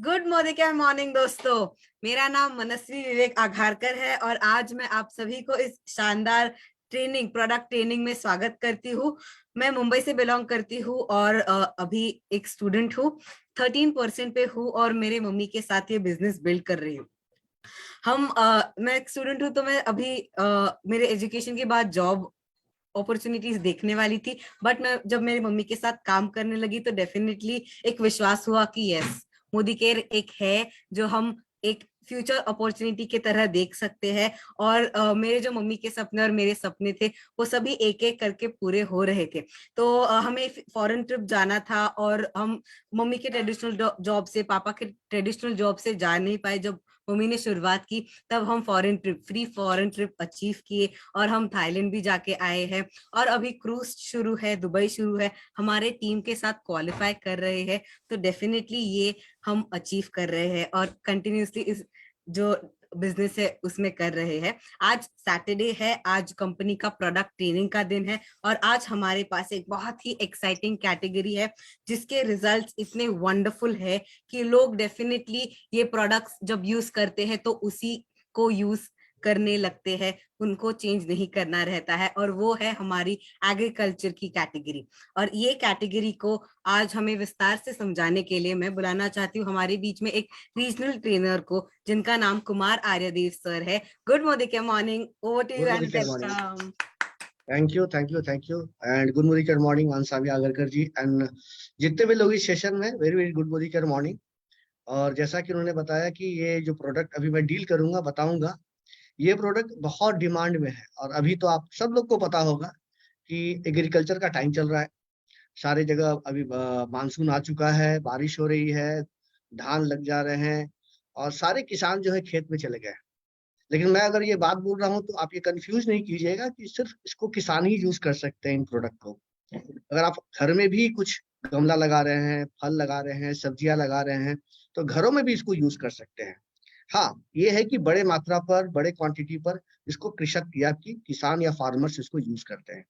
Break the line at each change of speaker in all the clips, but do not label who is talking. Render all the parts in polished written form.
Good morning दोस्तों। मेरा नाम मनस्वी विवेक आघारकर है और आज मैं आप सभी को इस शानदार प्रोडक्ट ट्रेनिंग में स्वागत करती हूँ। मैं मुंबई से बिलोंग करती हूँ और अभी एक स्टूडेंट हूँ। 13% पे हूँ और मेरे मम्मी के साथ ये बिजनेस बिल्ड कर रही हूँ। मैं एक स्टूडेंट हूँ तो मैं अभी मेरे एजुकेशन के बाद जॉब अपॉर्चुनिटीज देखने वाली थी। बट मैं जब मेरी मम्मी के साथ काम करने लगी तो डेफिनेटली एक विश्वास हुआ कि यस, मोदी केयर एक है जो हम एक फ्यूचर अपॉर्चुनिटी की तरह देख सकते हैं। और मेरे जो मम्मी के सपने और मेरे सपने थे वो सभी एक एक करके पूरे हो रहे थे। तो हमें फॉरेन ट्रिप जाना था और हम मम्मी के ट्रेडिशनल जॉब से, पापा के ट्रेडिशनल जॉब से जा नहीं पाए। जब मम्मी ने शुरुआत की तब हम फ्री फॉरेन ट्रिप अचीव किए और हम थाईलैंड भी जाके आए हैं। और अभी क्रूज शुरू है, दुबई शुरू है, हमारे टीम के साथ क्वालिफाई कर रहे हैं। तो डेफिनेटली ये हम अचीव कर रहे हैं और कंटिन्यूसली इस जो बिजनेस है उसमें कर रहे हैं। आज सैटरडे है, आज कंपनी का प्रोडक्ट ट्रेनिंग का दिन है और आज हमारे पास एक बहुत ही एक्साइटिंग कैटेगरी है जिसके रिजल्ट्स इतने वंडरफुल है कि लोग डेफिनेटली ये प्रोडक्ट्स जब यूज करते हैं तो उसी को यूज करने लगते हैं, उनको चेंज नहीं करना रहता है। और वो है हमारी एग्रीकल्चर की कैटेगरी। और ये कैटेगरी को आज हमें विस्तार से समझाने के लिए मैं बुलाना चाहती हूँ हमारे बीच में एक रीजनल ट्रेनर को जिनका नाम कुमार आर्यदेव सर है। Good morning, over to you
good
and
morning morning.
Welcome.
Thank you and good morning Ansavi Agarkar ji and जितने भी लोग इस सेशन में वेरी वेरी गुड मॉर्निंग। और जैसा कि उन्होंने बताया कि ये जो प्रोडक्ट अभी मैं डील करूंगा बताऊंगा, ये प्रोडक्ट बहुत डिमांड में है। और अभी तो आप सब लोग को पता होगा कि एग्रीकल्चर का टाइम चल रहा है। सारे जगह अभी मानसून आ चुका है, बारिश हो रही है, धान लग जा रहे हैं और सारे किसान जो है खेत में चले गए हैं। लेकिन मैं अगर ये बात बोल रहा हूँ तो आप ये कंफ्यूज नहीं कीजिएगा कि सिर्फ इसको किसान ही यूज कर सकते हैं इन प्रोडक्ट को। अगर आप घर में भी कुछ गमला लगा रहे हैं, फल लगा रहे हैं, सब्जियां लगा रहे हैं, तो घरों में भी इसको यूज कर सकते हैं। हाँ, ये है कि बड़े मात्रा पर, बड़े क्वांटिटी पर इसको कृषक या कि किसान या फार्मर्स इसको यूज करते हैं।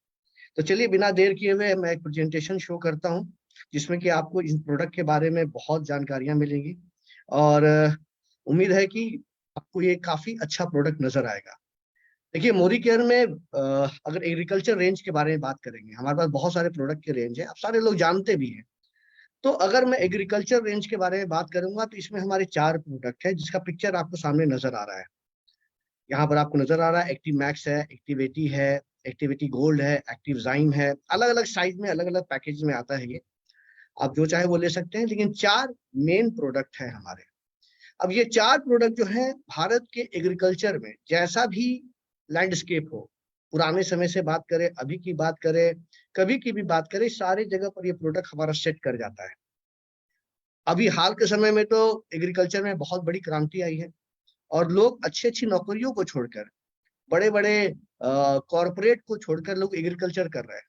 तो चलिए बिना देर किए हुए मैं एक प्रेजेंटेशन शो करता हूँ जिसमें कि आपको इस प्रोडक्ट के बारे में बहुत जानकारियां मिलेंगी। और उम्मीद है कि आपको ये काफी अच्छा प्रोडक्ट नजर आएगा। देखिए, मोदी केयर में अगर एग्रीकल्चर रेंज के बारे में बात करेंगे, हमारे पास बहुत सारे प्रोडक्ट के रेंज है, आप सारे लोग जानते भी हैं। तो अगर मैं एग्रीकल्चर रेंज के बारे में बात करूंगा तो इसमें हमारे 4 प्रोडक्ट है जिसका पिक्चर आपको सामने नजर आ रहा है। यहाँ पर आपको नजर आ रहा है एक्टिव मैक्स है, एक्टिविटी है, एक्टिविटी गोल्ड है, एक्टिव जाइम है। अलग अलग साइज में, अलग अलग पैकेज में आता है ये। आप जो चाहे वो ले सकते हैं, लेकिन 4 मेन प्रोडक्ट है हमारे। अब ये 4 प्रोडक्ट जो है भारत के एग्रीकल्चर में जैसा भी लैंडस्केप हो, पुराने समय से बात करें, अभी की बात करें, कभी की भी बात करें, सारी जगह पर ये प्रोडक्ट हमारा सेट कर जाता है। अभी हाल के समय में तो एग्रीकल्चर में बहुत बड़ी क्रांति आई है और लोग अच्छी अच्छी नौकरियों को छोड़कर, बड़े बड़े कॉरपोरेट को छोड़कर लोग एग्रीकल्चर कर रहे हैं।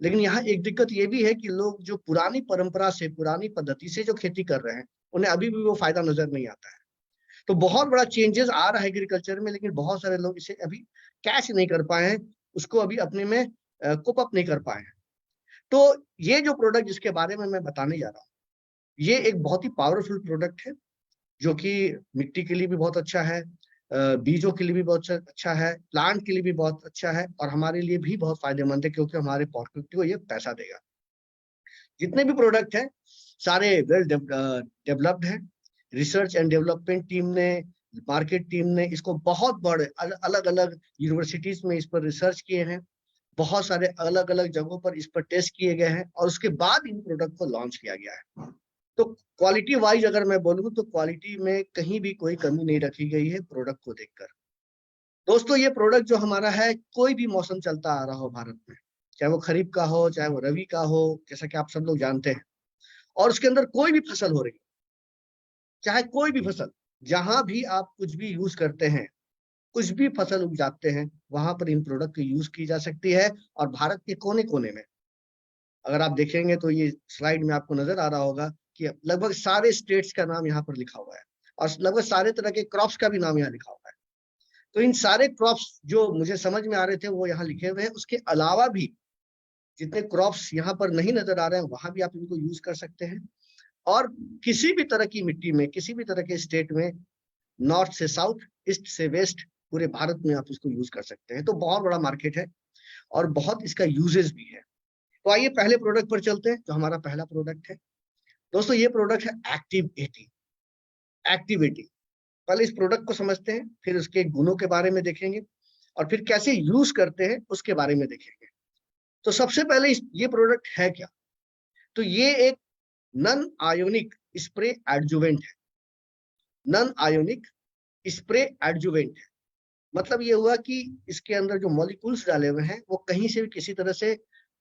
लेकिन यहाँ एक दिक्कत ये भी है कि लोग जो पुरानी परंपरा से, पुरानी पद्धति से जो खेती कर रहे हैं, उन्हें अभी भी वो फायदा नजर नहीं आता है। तो बहुत बड़ा चेंजेस आ रहा है एग्रीकल्चर में, लेकिन बहुत सारे लोग इसे अभी कैच नहीं कर पाए हैं, उसको अभी अपने में कोप अप नहीं कर पाए हैं। तो ये जो प्रोडक्ट जिसके बारे में मैं बताने जा रहा हूँ, ये एक बहुत ही पावरफुल प्रोडक्ट है जो कि मिट्टी के लिए भी बहुत अच्छा है, बीजों के लिए भी बहुत अच्छा है, प्लांट के लिए भी बहुत अच्छा है और हमारे लिए भी बहुत फायदेमंद है क्योंकि हमारे पॉकेट को ये पैसा देगा। जितने भी प्रोडक्ट हैं सारे वेल डेवलप्ड हैं। रिसर्च एंड डेवलपमेंट टीम ने, मार्केट टीम ने इसको बहुत बड़े अलग अलग यूनिवर्सिटीज में इस पर रिसर्च किए हैं, बहुत सारे अलग अलग जगहों पर इस पर टेस्ट किए गए हैं और उसके बाद इन प्रोडक्ट को लॉन्च किया गया है। तो क्वालिटी वाइज अगर मैं बोलूँ तो क्वालिटी में कहीं भी कोई कमी नहीं रखी गई है प्रोडक्ट को देखकर। दोस्तों, ये प्रोडक्ट जो हमारा है, कोई भी मौसम चलता आ रहा हो भारत में, चाहे वो खरीफ का हो, चाहे वो रवि का हो, जैसा कि आप सब लोग जानते हैं, और उसके अंदर कोई भी फसल हो रही, चाहे कोई भी फसल, जहां भी आप कुछ भी यूज करते हैं, कुछ भी फसल उगाते हैं, वहां पर इन प्रोडक्ट की यूज की जा सकती है। और भारत के कोने कोने में अगर आप देखेंगे तो ये स्लाइड में आपको नजर आ रहा होगा कि लगभग सारे स्टेट्स का नाम यहाँ पर लिखा हुआ है और लगभग सारे तरह के क्रॉप्स का भी नाम यहाँ लिखा हुआ है। तो इन सारे क्रॉप्स जो मुझे समझ में आ रहे थे वो यहाँ लिखे हुए हैं। उसके अलावा भी जितने क्रॉप्स यहाँ पर नहीं नजर आ रहे हैं वहां भी आप इनको यूज कर सकते हैं। और किसी भी तरह की मिट्टी में, किसी भी तरह के स्टेट में, नॉर्थ से साउथ, ईस्ट से वेस्ट, पूरे भारत में आप इसको यूज कर सकते हैं। तो बहुत बड़ा मार्केट है और बहुत इसका यूजेस भी है। तो आइए पहले प्रोडक्ट पर चलते हैं, जो हमारा पहला प्रोडक्ट है। दोस्तों ये प्रोडक्ट है एक्टिव 80। एक्टिव 80, पहले इस प्रोडक्ट को समझते हैं, फिर उसके गुणों के बारे में देखेंगे और फिर कैसे यूज करते हैं उसके बारे में देखेंगे। तो सबसे पहले ये प्रोडक्ट है क्या? तो ये एक नॉन आयोनिक स्प्रे एडजुवेंट है। नॉन आयोनिक स्प्रे एडजुवेंट है, मतलब ये हुआ कि इसके अंदर जो मॉलिक्यूल्स डाले हुए हैं वो कहीं से भी किसी तरह से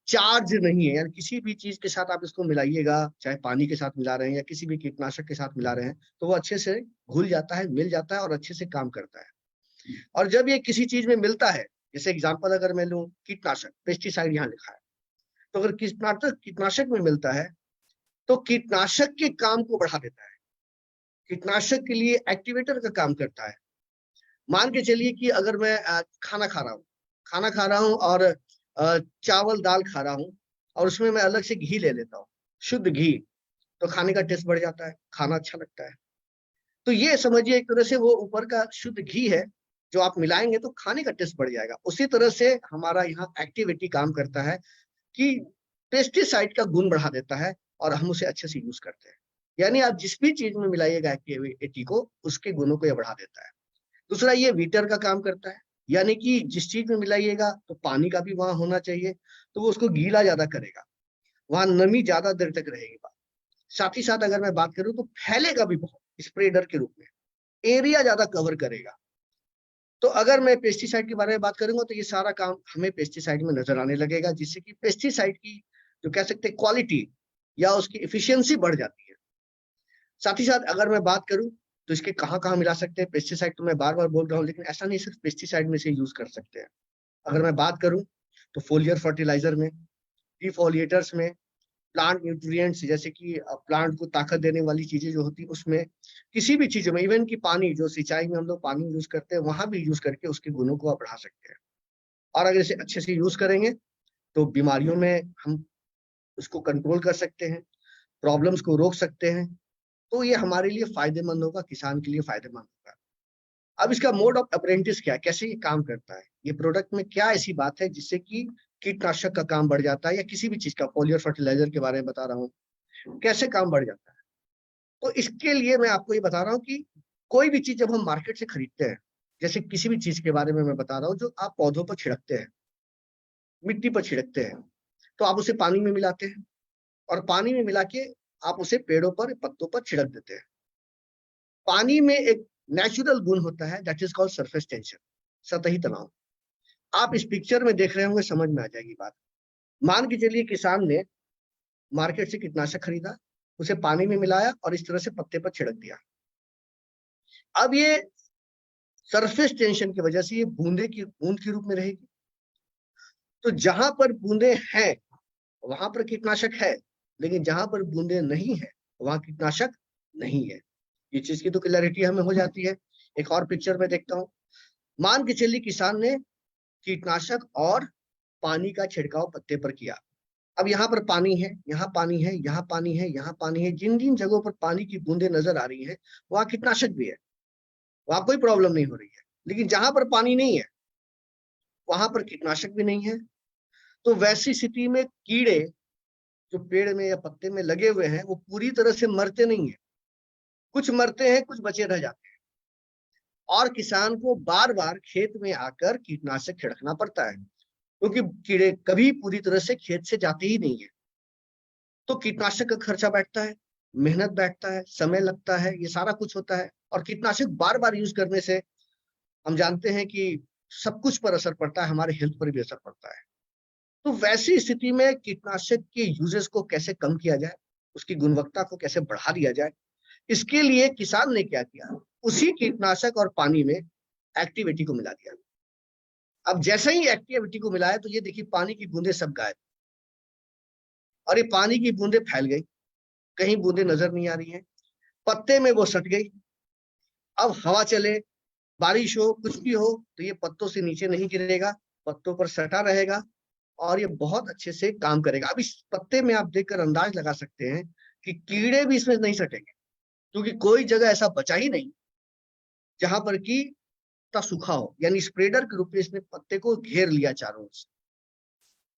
चार्ज नहीं है, यानी किसी भी चीज के साथ आप इसको मिलाइएगा, चाहे पानी के साथ मिला रहे हैं या किसी भी कीटनाशक के साथ मिला रहे हैं, तो वो अच्छे से घुल जाता है, मिल जाता है और अच्छे से काम करता है। और जब ये किसी चीज में मिलता है, जैसे एग्जांपल अगर मैं लूं, कीटनाशक, पेस्टिसाइड यहाँ लिखा है, तो अगर कीटनाशक कीटनाशक में मिलता है तो कीटनाशक के काम को बढ़ा देता है, कीटनाशक के लिए एक्टिवेटर का काम करता है। मान के चलिए कि अगर मैं खाना खा रहा हूँ और चावल दाल खा रहा हूँ और उसमें मैं अलग से घी ले लेता हूँ, शुद्ध घी, तो खाने का टेस्ट बढ़ जाता है, खाना अच्छा लगता है। तो ये समझिए एक तरह से वो ऊपर का शुद्ध घी है, जो आप मिलाएंगे तो खाने का टेस्ट बढ़ जाएगा। उसी तरह से हमारा यहाँ एक्टिविटी काम करता है कि पेस्टिसाइड का गुण बढ़ा देता है और हम उसे अच्छे से यूज करते हैं। यानी आप जिस भी चीज में मिलाइएगा एक्टिविटी को, उसके गुणों को यह बढ़ा देता है। दूसरा, ये वीटर का काम करता है, यानी कि जिस चीज में मिलाइएगा तो पानी का भी वहां होना चाहिए, तो वो उसको गीला ज्यादा करेगा, वहां नमी ज्यादा देर तक रहेगी। साथ ही साथ अगर मैं बात करूं तो फैलेगा भी बहुत स्प्रेडर के रूप में, एरिया ज्यादा कवर करेगा। तो अगर मैं पेस्टिसाइड के बारे में बात करूंगा तो ये सारा काम हमें पेस्टिसाइड में नजर आने लगेगा, जिससे कि पेस्टिसाइड की जो कह सकते हैं क्वालिटी या उसकी एफिशिएंसी बढ़ जाती है। साथ ही साथ अगर मैं बात करूं तो इसके कहाँ कहाँ मिला सकते हैं पेस्टिसाइड, तो मैं बार बार बोल रहा हूँ, लेकिन ऐसा नहीं सिर्फ पेस्टिसाइड में से यूज कर सकते हैं। अगर मैं बात करूं तो फोलियर फर्टिलाइजर में, डिफोलिएटर्स में, प्लांट न्यूट्रिएंट्स जैसे कि प्लांट को ताकत देने वाली चीजें जो होती है उसमें, किसी भी चीजों में, इवन की पानी, जो सिंचाई में हम लोग पानी यूज करते हैं, वहां भी यूज करके उसके गुणों को आप बढ़ा सकते हैं। और अगर इसे अच्छे से यूज करेंगे तो बीमारियों में हम उसको कंट्रोल कर सकते हैं, प्रॉब्लम्स को रोक सकते हैं। तो ये हमारे लिए फायदेमंद होगा, किसान के लिए फायदेमंद होगा। अब इसका मोड ऑफ अप्रेंटिस क्या है, कैसे ये काम करता है, ये प्रोडक्ट में क्या ऐसी बात है जिससे कि कीटनाशक का काम बढ़ जाता है, या किसी भी चीज का, फॉलियर फर्टिलाइजर के बारे में बता रहा हूँ, कैसे काम बढ़ जाता है। तो इसके लिए मैं आपको ये बता रहा हूँ कि कोई भी चीज जब हम मार्केट से खरीदते हैं, जैसे किसी भी चीज के बारे में मैं बता रहा हूँ जो आप पौधों पर छिड़कते हैं, मिट्टी पर छिड़कते हैं, तो आप उसे पानी में मिलाते हैं और पानी में मिला के आप उसे पेड़ों पर, पत्तों पर छिड़क देते हैं। पानी में एक नेचुरल गुण होता है, that is called surface tension, सतही तनाव। आप इस पिक्चर में देख रहे होंगे, समझ में आ जाएगी बात। मान के चलिए किसान ने मार्केट से कीटनाशक खरीदा, उसे पानी में मिलाया और इस तरह से पत्ते पर छिड़क दिया। अब ये सरफेस टेंशन की वजह से ये बूंद के रूप में रहेगी। तो जहां पर बूंदे हैं वहां पर कीटनाशक है, लेकिन जहां पर बूंदे नहीं है वहां कीटनाशक नहीं है। ये चीज की तो क्लैरिटी हमें हो जाती है। एक और पिक्चर में देखता हूँ। मान के चलिए किसान ने कीटनाशक और पानी का छिड़काव पत्ते पर किया। अब यहाँ पर पानी है, यहाँ पानी है, यहाँ पानी है, यहाँ पानी है, जिन जिन जगहों पर पानी की बूंदें नजर आ रही है वहां कीटनाशक भी है, वहां कोई प्रॉब्लम नहीं हो रही है। लेकिन जहां पर पानी नहीं है वहां पर कीटनाशक भी नहीं है। तो वैसी स्थिति में कीड़े जो पेड़ में या पत्ते में लगे हुए हैं वो पूरी तरह से मरते नहीं है, कुछ मरते हैं, कुछ बचे रह जाते हैं। और किसान को बार बार खेत में आकर कीटनाशक छिड़कना पड़ता है, क्योंकि कीड़े कभी पूरी तरह से खेत से जाते ही नहीं है। तो कीटनाशक का खर्चा बैठता है, मेहनत बैठता है, समय लगता है, ये सारा कुछ होता है। और कीटनाशक बार बार यूज करने से हम जानते हैं कि सब कुछ पर असर पड़ता है, हमारे हेल्थ पर भी असर पड़ता है। तो वैसी स्थिति में कीटनाशक के यूजेस को कैसे कम किया जाए, उसकी गुणवत्ता को कैसे बढ़ा दिया जाए, इसके लिए किसान ने क्या किया, उसी कीटनाशक और पानी में एक्टिविटी को मिला दिया। अब जैसे ही एक्टिविटी को मिलाया तो ये देखिए पानी की बूंदे सब गायब, और ये पानी की बूंदे फैल गई, कहीं बूंदे नजर नहीं आ रही हैं, पत्ते में वो सट गई। अब हवा चले, बारिश हो, कुछ भी हो, तो ये पत्तों से नीचे नहीं गिरेगा, पत्तों पर सटा रहेगा और ये बहुत अच्छे से काम करेगा। अब इस पत्ते में आप देखकर अंदाज लगा सकते हैं कि कीड़े भी इसमें नहीं सटेंगे, क्योंकि कोई जगह ऐसा बचा ही नहीं जहां पर कि इतना सूखा हो, यानी स्प्रेडर के रूप में इसने पत्ते को घेर लिया चारों ओर से।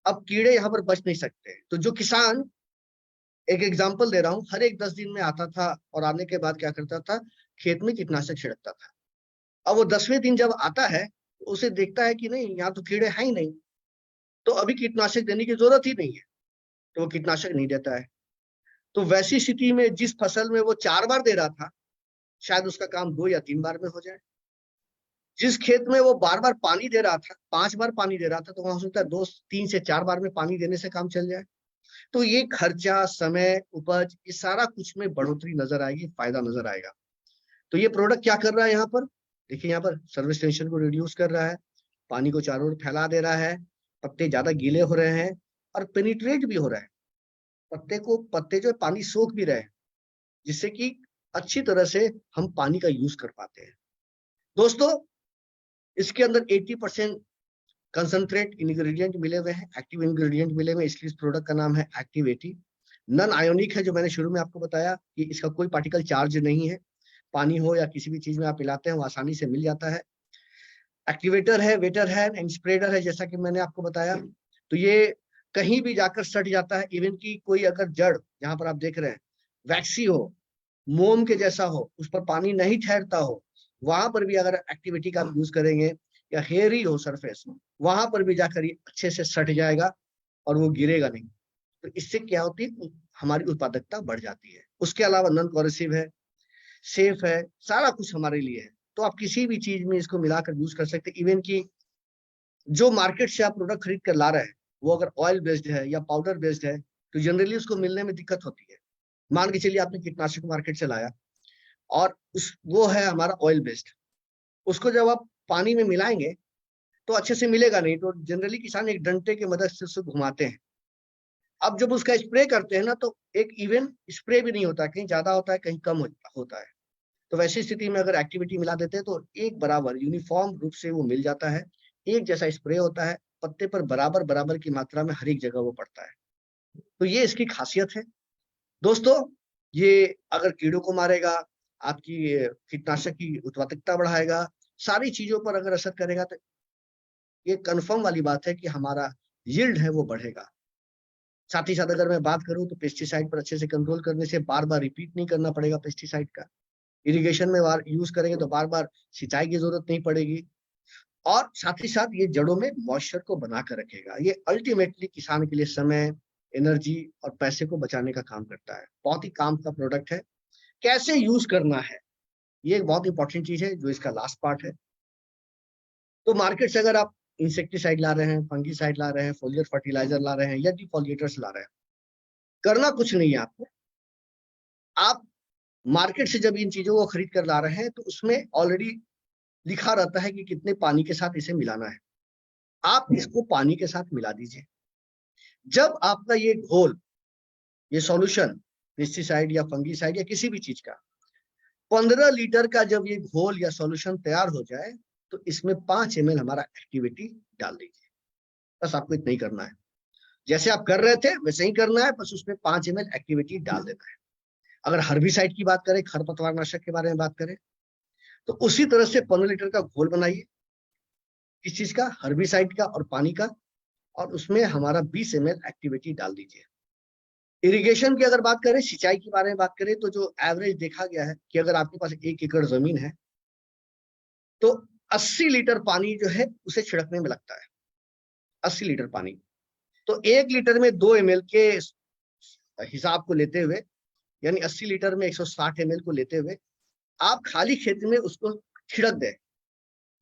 अब कीड़े यहाँ पर बच नहीं सकते। तो जो किसान, एक एग्जांपल दे रहा हूँ, हर एक 10 दिन में आता था और आने के बाद क्या करता था, खेत में कीटनाशक छिड़कता था। अब वो 10वें दिन जब आता है तो उसे देखता है कि नहीं, यहाँ तो कीड़े हैं ही नहीं, तो अभी कीटनाशक देने की जरूरत ही नहीं है, तो वो कीटनाशक नहीं देता है। तो वैसी स्थिति में जिस फसल में वो 4 बार दे रहा था, शायद उसका काम 2 या 3 बार में हो जाए। जिस खेत में वो बार बार पानी दे रहा था, 5 बार पानी दे रहा था, तो वहां हो सकता है 2, 3 से 4 बार में पानी देने से काम चल जाए। तो ये खर्चा, समय, उपज, ये सारा कुछ में बढ़ोतरी नजर आएगी, फायदा नजर आएगा। तो ये प्रोडक्ट क्या कर रहा है यहाँ पर, देखिए यहाँ पर सर्विस टेंशन को रिड्यूस कर रहा है, पानी को चारों ओर फैला दे रहा है, पत्ते ज्यादा गीले हो रहे हैं और पेनिट्रेट भी हो रहा है, पत्ते जो पानी सोख भी रहे हैं, जिससे कि अच्छी तरह से हम पानी का यूज कर पाते हैं। दोस्तों, इसके अंदर 80% कंसंट्रेट इंग्रेडिएंट मिले हुए हैं, एक्टिव इंग्रेडिएंट मिले हुए हैं, इसलिए इस प्रोडक्ट का नाम है एक्टिव 80। नॉन आयोनिक है, जो मैंने शुरू में आपको बताया कि इसका कोई पार्टिकल चार्ज नहीं है, पानी हो या किसी भी चीज में आप मिलाते हैं वो आसानी से मिल जाता है। एक्टिवेटर है, वेटर है एंड स्प्रेडर है, जैसा कि मैंने आपको बताया। तो ये कहीं भी जाकर सट जाता है, इवन की कोई अगर जड़, जहां पर आप देख रहे हैं, वैक्सी हो, मोम के जैसा हो, उस पर पानी नहीं ठहरता हो, वहां पर भी अगर एक्टिविटी का आप यूज करेंगे, या हेयरी हो सरफेस, वहां पर भी जाकर ये अच्छे से सट जाएगा और वो गिरेगा नहीं। तो इससे क्या होती है, हमारी उत्पादकता बढ़ जाती है। उसके अलावा नॉन कॉरेसिव है, सेफ है, सारा कुछ हमारे लिए है। तो आप किसी भी चीज में इसको मिलाकर यूज कर सकते हैं। इवन की जो मार्केट से आप प्रोडक्ट खरीद कर ला रहे हैं, वो अगर ऑयल बेस्ड है या पाउडर बेस्ड है, तो जनरली उसको मिलने में दिक्कत होती है। मान के चलिए आपने कीटनाशक मार्केट से लाया और वो है हमारा ऑयल बेस्ड, उसको जब आप पानी में मिलाएंगे तो अच्छे से मिलेगा नहीं, तो जनरली किसान एक डंडे की मदद से उसको घुमाते हैं। अब जब उसका स्प्रे करते हैं ना, तो एक इवन स्प्रे भी नहीं होता, कहीं ज्यादा होता है, कहीं कम होता है। तो वैसी स्थिति में अगर एक्टिविटी मिला देते हैं तो एक बराबर यूनिफॉर्म रूप से वो मिल जाता है, एक जैसा स्प्रे होता है, पत्ते पर बराबर बराबर की मात्रा में हर एक जगह वो पड़ता है। तो ये इसकी खासियत है दोस्तों। ये अगर कीड़ों को मारेगा, आपकी कीटनाशक की उत्पादकता बढ़ाएगा, सारी चीजों पर अगर असर करेगा, तो ये कंफर्म वाली बात है कि हमारा यील्ड है वो बढ़ेगा। साथ ही साथ अगर मैं बात करूं तो पेस्टिसाइड पर अच्छे से कंट्रोल करने से बार बार रिपीट नहीं करना पड़ेगा पेस्टिसाइड का। इरिगेशन में बार यूज करेंगे तो बार बार सिंचाई की जरूरत नहीं पड़ेगी। और साथ ही साथ ये जड़ों में मॉइस्चर को बना कर रखेगा। ये अल्टीमेटली किसान के लिए समय, एनर्जी और पैसे को बचाने का काम करता है। बहुत ही काम का प्रोडक्ट है। कैसे यूज करना है, ये एक बहुत इंपॉर्टेंट चीज है, जो इसका लास्ट पार्ट है। तो मार्केट से अगर आप इंसेक्टिसाइड ला रहे हैं, फंगीसाइड ला रहे हैं, फोलियर फर्टिलाइजर ला रहे हैं या डिफोलिएटर्स ला रहे हैं, करना कुछ नहीं है आपको। आप मार्केट से जब इन चीजों को खरीद कर ला रहे हैं तो उसमें ऑलरेडी लिखा रहता है कि कितने पानी के साथ इसे मिलाना है। आप इसको पानी के साथ मिला दीजिए। जब आपका ये घोल, ये सॉल्यूशन, पेस्टिसाइड या फंगीसाइड या किसी भी चीज का 15 लीटर का जब ये घोल या सॉल्यूशन तैयार हो जाए, तो इसमें 5 ml हमारा एक्टिविटी डाल दीजिए। बस आपको इतना ही करना है, जैसे आप कर रहे थे वैसे ही करना है, बस उसमें 5 ml एक्टिविटी डाल देना है। अगर हर्बिसाइड की बात करें, खरपतवार नाशक के बारे में बात करें, तो उसी तरह से 15 लीटर का घोल बनाइए, किस चीज का, हर्बिसाइड का और पानी का, और उसमें हमारा 20 ml एक्टिविटी डाल दीजिए। इरिगेशन की अगर बात करें, सिंचाई के बारे में बात करें, तो जो एवरेज देखा गया है कि अगर आपके पास 1 एकड़ जमीन है तो 80 लीटर पानी जो है उसे छिड़कने में लगता है। 80 लीटर पानी, तो 1 लीटर में 2 ml के हिसाब को लेते हुए, यानी 80 लीटर में 160 ml को लेते हुए आप खाली खेत में उसको छिड़क दें,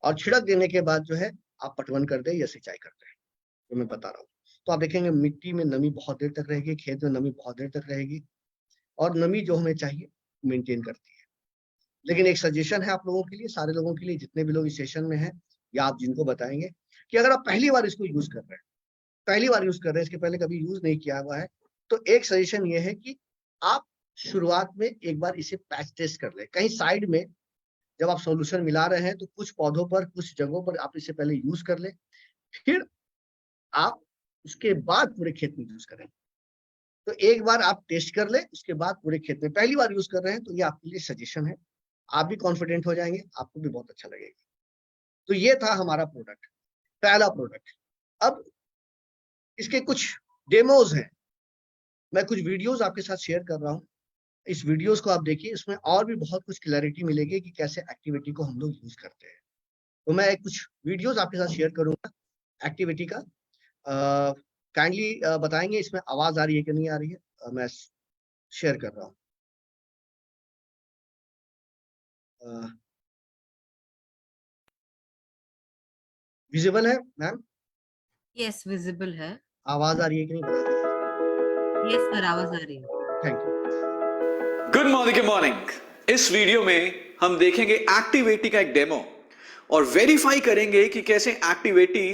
और छिड़क देने के बाद जो है आप पटवन कर दें या सिंचाई कर दें, जो मैं बता रहा हूँ। तो आप देखेंगे मिट्टी में नमी बहुत देर तक रहेगी, खेत में नमी बहुत देर तक रहेगी, और नमी जो हमें चाहिए मेंटेन करती है। लेकिन एक सजेशन है आप लोगों के लिए, सारे लोगों के लिए, जितने भी लोग इस सेशन में हैं या आप जिनको बताएंगे, कि अगर आप पहली बार इसको यूज कर रहे हैं, पहली बार यूज कर रहे हैं, इसके पहले कभी यूज नहीं किया हुआ है, तो एक सजेशन ये है कि आप शुरुआत में एक बार इसे पैच टेस्ट कर ले कहीं साइड में। जब आप सॉल्यूशन मिला रहे हैं तो कुछ पौधों पर, कुछ जगहों पर आप इसे पहले यूज कर ले, फिर आप उसके बाद पूरे खेत में यूज करें। तो एक बार आप टेस्ट कर ले, उसके बाद पूरे खेत में पहली बार यूज कर रहे हैं तो ये आपके लिए सजेशन है। आप भी कॉन्फिडेंट हो जाएंगे, आपको भी बहुत अच्छा लगेगा। तो ये था हमारा प्रोडक्ट, पहला प्रोडक्ट। अब इसके कुछ डेमोज हैं, मैं कुछ वीडियोस आपके साथ शेयर कर रहा हूँ। इस वीडियोस को आप देखिए, इसमें और भी बहुत कुछ क्लैरिटी मिलेगी कि कैसे एक्टिविटी को हम लोग यूज करते हैं। तो मैं कुछ वीडियोस आपके साथ शेयर करूंगा एक्टिविटी का। काइंडली बताएंगे इसमें आवाज आ रही है कि नहीं आ रही है। मैं शेयर कर रहा हूँ। विजिबल है मैम?
यस, विजिबल है।
आवाज आ रही है कि नहीं बता
यस सर, आवाज आ रही है।
Thank you.
Good morning morning. इस वीडियो में हम देखेंगे एक्टिवेटी का एक डेमो और वेरीफाई करेंगे कि कैसे एक्टिवेटी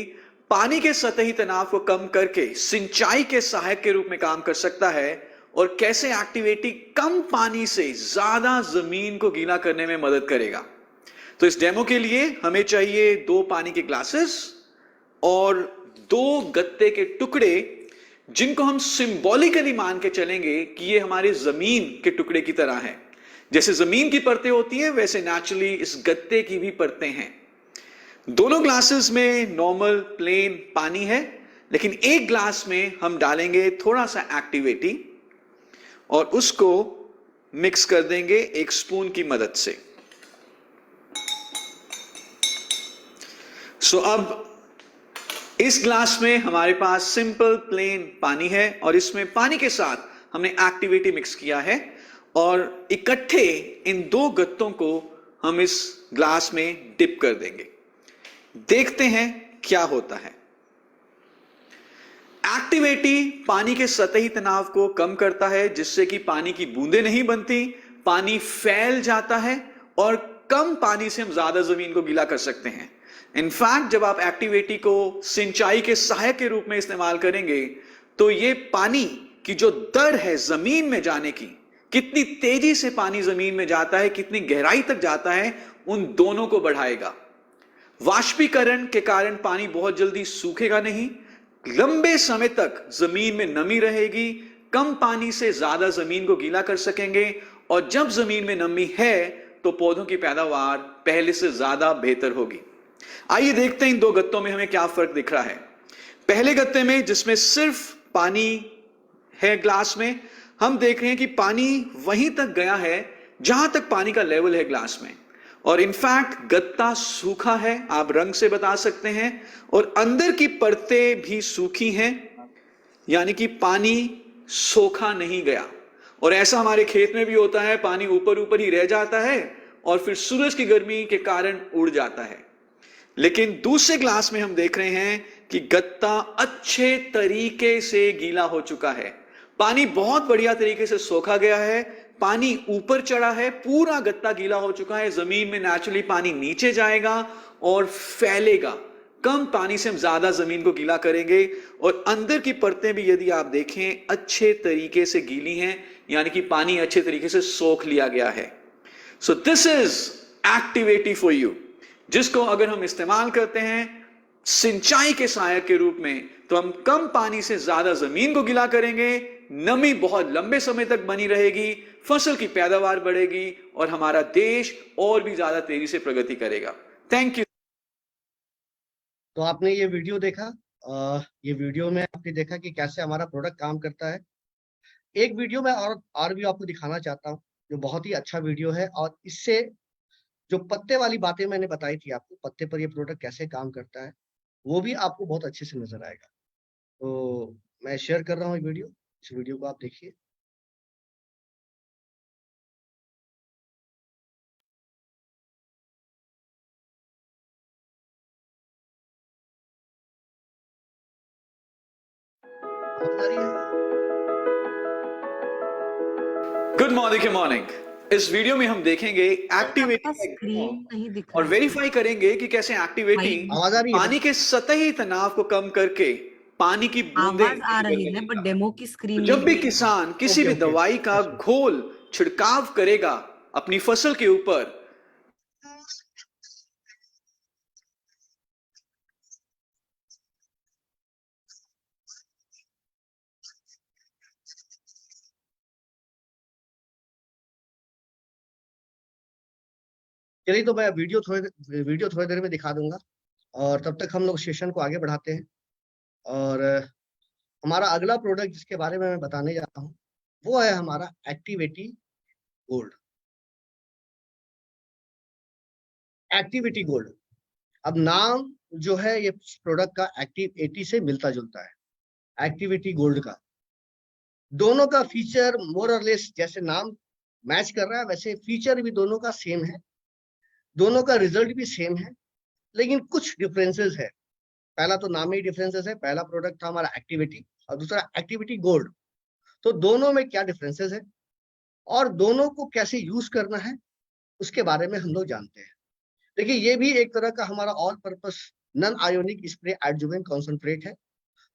पानी के सतही तनाव को कम करके सिंचाई के सहायक के रूप में काम कर सकता है और कैसे एक्टिवेटी कम पानी से ज्यादा जमीन को गीला करने में मदद करेगा। तो इस डेमो के लिए हमें चाहिए 2 पानी के ग्लासेस और 2 गत्ते के टुकड़े, जिनको हम सिंबॉलिकली मान के चलेंगे कि ये हमारे जमीन के टुकड़े की तरह हैं। जैसे जमीन की परतें होती हैं वैसे नेचुरली इस गत्ते की भी परतें हैं। दोनों ग्लासेस में नॉर्मल प्लेन पानी है, लेकिन एक ग्लास में हम डालेंगे थोड़ा सा एक्टिवेटी और उसको मिक्स कर देंगे एक स्पून की मदद से। अब इस ग्लास में हमारे पास सिंपल प्लेन पानी है और इसमें पानी के साथ हमने एक्टिविटी मिक्स किया है और इकट्ठे इन 2 गत्तों को हम इस ग्लास में डिप कर देंगे। देखते हैं क्या होता है। एक्टिवेटी पानी के सतही तनाव को कम करता है, जिससे कि पानी की बूंदें नहीं बनती, पानी फैल जाता है और कम पानी से हम ज्यादा जमीन को गीला कर सकते हैं। इनफैक्ट जब आप एक्टिवेटी को सिंचाई के सहायक के रूप में इस्तेमाल करेंगे तो ये पानी की जो दर है जमीन में जाने की, कितनी तेजी से पानी जमीन में जाता है, कितनी गहराई तक जाता है, उन दोनों को बढ़ाएगा। वाष्पीकरण के कारण पानी बहुत जल्दी सूखेगा नहीं, लंबे समय तक जमीन में नमी रहेगी, कम पानी से ज्यादा जमीन को गीला कर सकेंगे और जब जमीन में नमी है तो पौधों की पैदावार पहले से ज्यादा बेहतर होगी। आइए देखते हैं इन 2 गत्तों में हमें क्या फर्क दिख रहा है। पहले गत्ते में जिसमें सिर्फ पानी है ग्लास में, हम देख रहे हैं कि पानी वहीं तक गया है जहां तक पानी का लेवल है ग्लास में, और इनफैक्ट गत्ता सूखा है, आप रंग से बता सकते हैं, और अंदर की परतें भी सूखी हैं, यानी कि पानी सोखा नहीं गया। और ऐसा हमारे खेत में भी होता है, पानी ऊपर ऊपर ही रह जाता है और फिर सूरज की गर्मी के कारण उड़ जाता है। लेकिन दूसरे ग्लास में हम देख रहे हैं कि गत्ता अच्छे तरीके से गीला हो चुका है, पानी बहुत बढ़िया तरीके से सोखा गया है, पानी ऊपर चढ़ा है, पूरा गत्ता गीला हो चुका है। जमीन में नेचुरली पानी नीचे जाएगा और फैलेगा, कम पानी से हम ज्यादा जमीन को गीला करेंगे। और अंदर की परतें भी यदि आप देखें अच्छे तरीके से गीली हैं, यानी कि पानी अच्छे तरीके से सोख लिया गया है। So this is activity for you, जिसको अगर हम इस्तेमाल करते हैं सिंचाई के सहायक के रूप में तो हम कम पानी से ज्यादा जमीन को गीला करेंगे, नमी बहुत लंबे समय तक बनी रहेगी, फसल की पैदावार बढ़ेगी और हमारा देश और भी ज्यादा तेजी से प्रगति करेगा। Thank you.
तो आपने ये वीडियो देखा, ये वीडियो में आपने देखा कि कैसे हमारा प्रोडक्ट काम करता है। एक वीडियो में और भी आपको दिखाना चाहता हूँ, जो बहुत ही अच्छा वीडियो है, और इससे जो पत्ते वाली बातें मैंने बताई थी आपको, पत्ते पर ये प्रोडक्ट कैसे काम करता है, वो भी आपको बहुत अच्छे से नजर आएगा। तो मैं शेयर कर रहा हूँ वीडियो, इस वीडियो को आप देखिए। आवाज आ रही है?
Good morning morning. इस वीडियो में हम देखेंगे एक्टिवेटी
स्क्रीन नहीं दिख
और
रहा है।
वेरीफाई करेंगे कि कैसे एक्टिवेटी
आवाज आ रही है?
पानी के सतही तनाव को कम करके पानी की बूंदें
आवाज आ रही है बट डेमो की स्क्रीन
जब
नहीं
भी
दिख रही।
किसान किसी भी
ओके, ओके,
दवाई का घोल छिड़काव करेगा अपनी फसल के ऊपर,
चलिए, तो मैं वीडियो थोड़ी देर में दिखा दूंगा, और तब तक हम लोग सेशन को आगे बढ़ाते हैं। और हमारा अगला प्रोडक्ट जिसके बारे में मैं बताने जा रहा हूँ वो है हमारा एक्टिविटी गोल्ड। एक्टिविटी गोल्ड, अब नाम जो है ये प्रोडक्ट का एक्टिव 80 से मिलता जुलता है। एक्टिविटी गोल्ड का दोनों का फीचर मोर और लेस जैसे नाम मैच कर रहा है, वैसे फीचर भी दोनों का सेम है, दोनों का रिजल्ट भी सेम है, लेकिन कुछ डिफरेंसेस है। पहला तो नाम में ही डिफरेंसेस है। पहला प्रोडक्ट था हमारा एक्टिविटी और दूसरा एक्टिविटी गोल्ड। तो दोनों में क्या डिफरेंसेस है और दोनों को कैसे यूज करना है उसके बारे में हम लोग जानते हैं। देखिए, ये भी एक तरह का हमारा all purpose non ionic spray adjuvant concentrate है,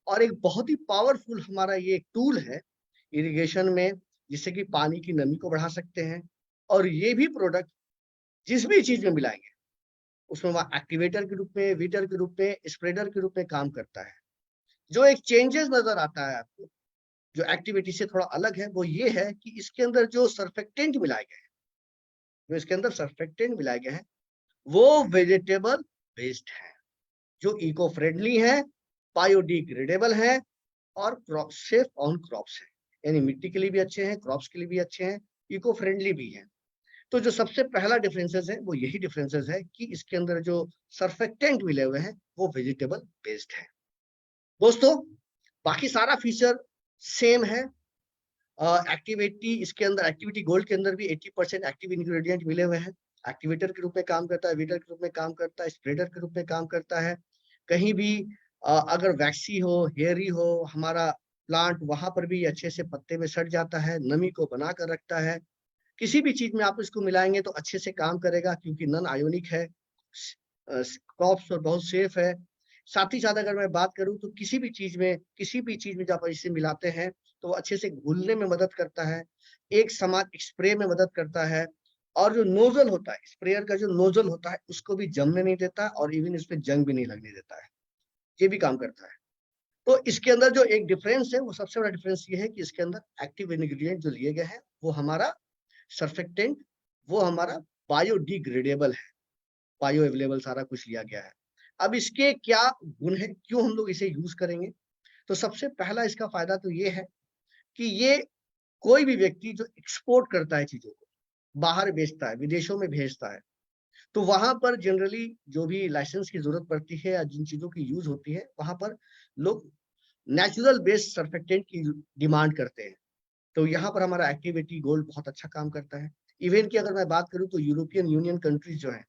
और एक बहुत ही पावरफुल हमारा ये टूल है इरिगेशन में, जिससे कि पानी की नमी को बढ़ा सकते हैं। और ये भी प्रोडक्ट जिस भी चीज में मिलाएंगे उसमें वह एक्टिवेटर के रूप में, वीटर के रूप में, स्प्रेडर के रूप में काम करता है। जो एक चेंजेस नजर आता है आपको, जो एक्टिविटी से थोड़ा अलग है, वो ये है कि इसके अंदर जो सर्फेक्टेंट मिलाए गए हैं, जो इसके अंदर सर्फेक्टेंट मिलाए गए हैं वो वेजिटेबल बेस्ड है, जो इको फ्रेंडली है, बायोडिग्रेडेबल है और क्रॉप सेफ ऑन क्रॉप्स है। यानी मिट्टी के लिए भी अच्छे हैं, क्रॉप्स के लिए भी अच्छे हैं, इको फ्रेंडली भी है। तो जो सबसे पहला डिफरेंसेस है वो यही डिफरेंसेस है कि इसके अंदर जो सर्फेक्टेंट मिले हुए हैं वो वेजिटेबल बेस्ड है। दोस्तों, बाकी सारा फीचर सेम है। एक्टिविटी इसके अंदर, एक्टिविटी गोल्ड के अंदर भी 80% एक्टिव इंग्रेडिएंट मिले हुए हैं। एक्टिवेटर के रूप में काम करता है, वीटर के रूप में काम करता है, स्प्रेडर के रूप में काम करता है। कहीं भी अगर वैक्सी हो, हेयरी हो हमारा प्लांट, वहां पर भी अच्छे से पत्ते में सट जाता है, नमी को बना कर रखता है। किसी भी चीज में आप इसको मिलाएंगे तो अच्छे से काम करेगा, क्योंकि नॉन आयोनिक है, क्रॉप्स और बहुत सेफ है। साथ ही साथ अगर मैं बात करूं तो किसी भी चीज में जब आप इसे मिलाते हैं तो अच्छे से घुलने में मदद करता है, एक समान स्प्रे में मदद करता है। और जो नोजल होता है, स्प्रेयर का जो नोजल होता है, उसको भी जमने नहीं देता और इवन इस पे जंग भी नहीं लगने देता है। ये भी काम करता है। तो इसके अंदर जो एक डिफरेंस है, वो सबसे बड़ा डिफरेंस ये है कि इसके अंदर एक्टिव इंग्रेडिएंट जो लिए गए हैं वो हमारा सर्फेक्टेंट, वो हमारा बायोडिग्रेडेबल है, बायो अवेलेबल सारा कुछ लिया गया है। अब इसके क्या गुण है, क्यों हम लोग इसे यूज करेंगे? तो सबसे पहला इसका फायदा तो ये है कि ये कोई भी व्यक्ति जो एक्सपोर्ट करता है चीजों को, बाहर बेचता है, विदेशों में भेजता है, तो वहां पर जनरली जो भी लाइसेंस की जरूरत पड़ती है या जिन चीजों की यूज होती है, वहां पर लोग नेचुरल बेस्ड सर्फेक्टेंट की डिमांड करते हैं। तो यहाँ पर हमारा एक्टिविटी गोल्ड बहुत अच्छा काम करता है। इवन की अगर मैं बात करूँ तो यूरोपियन यूनियन कंट्रीज जो है,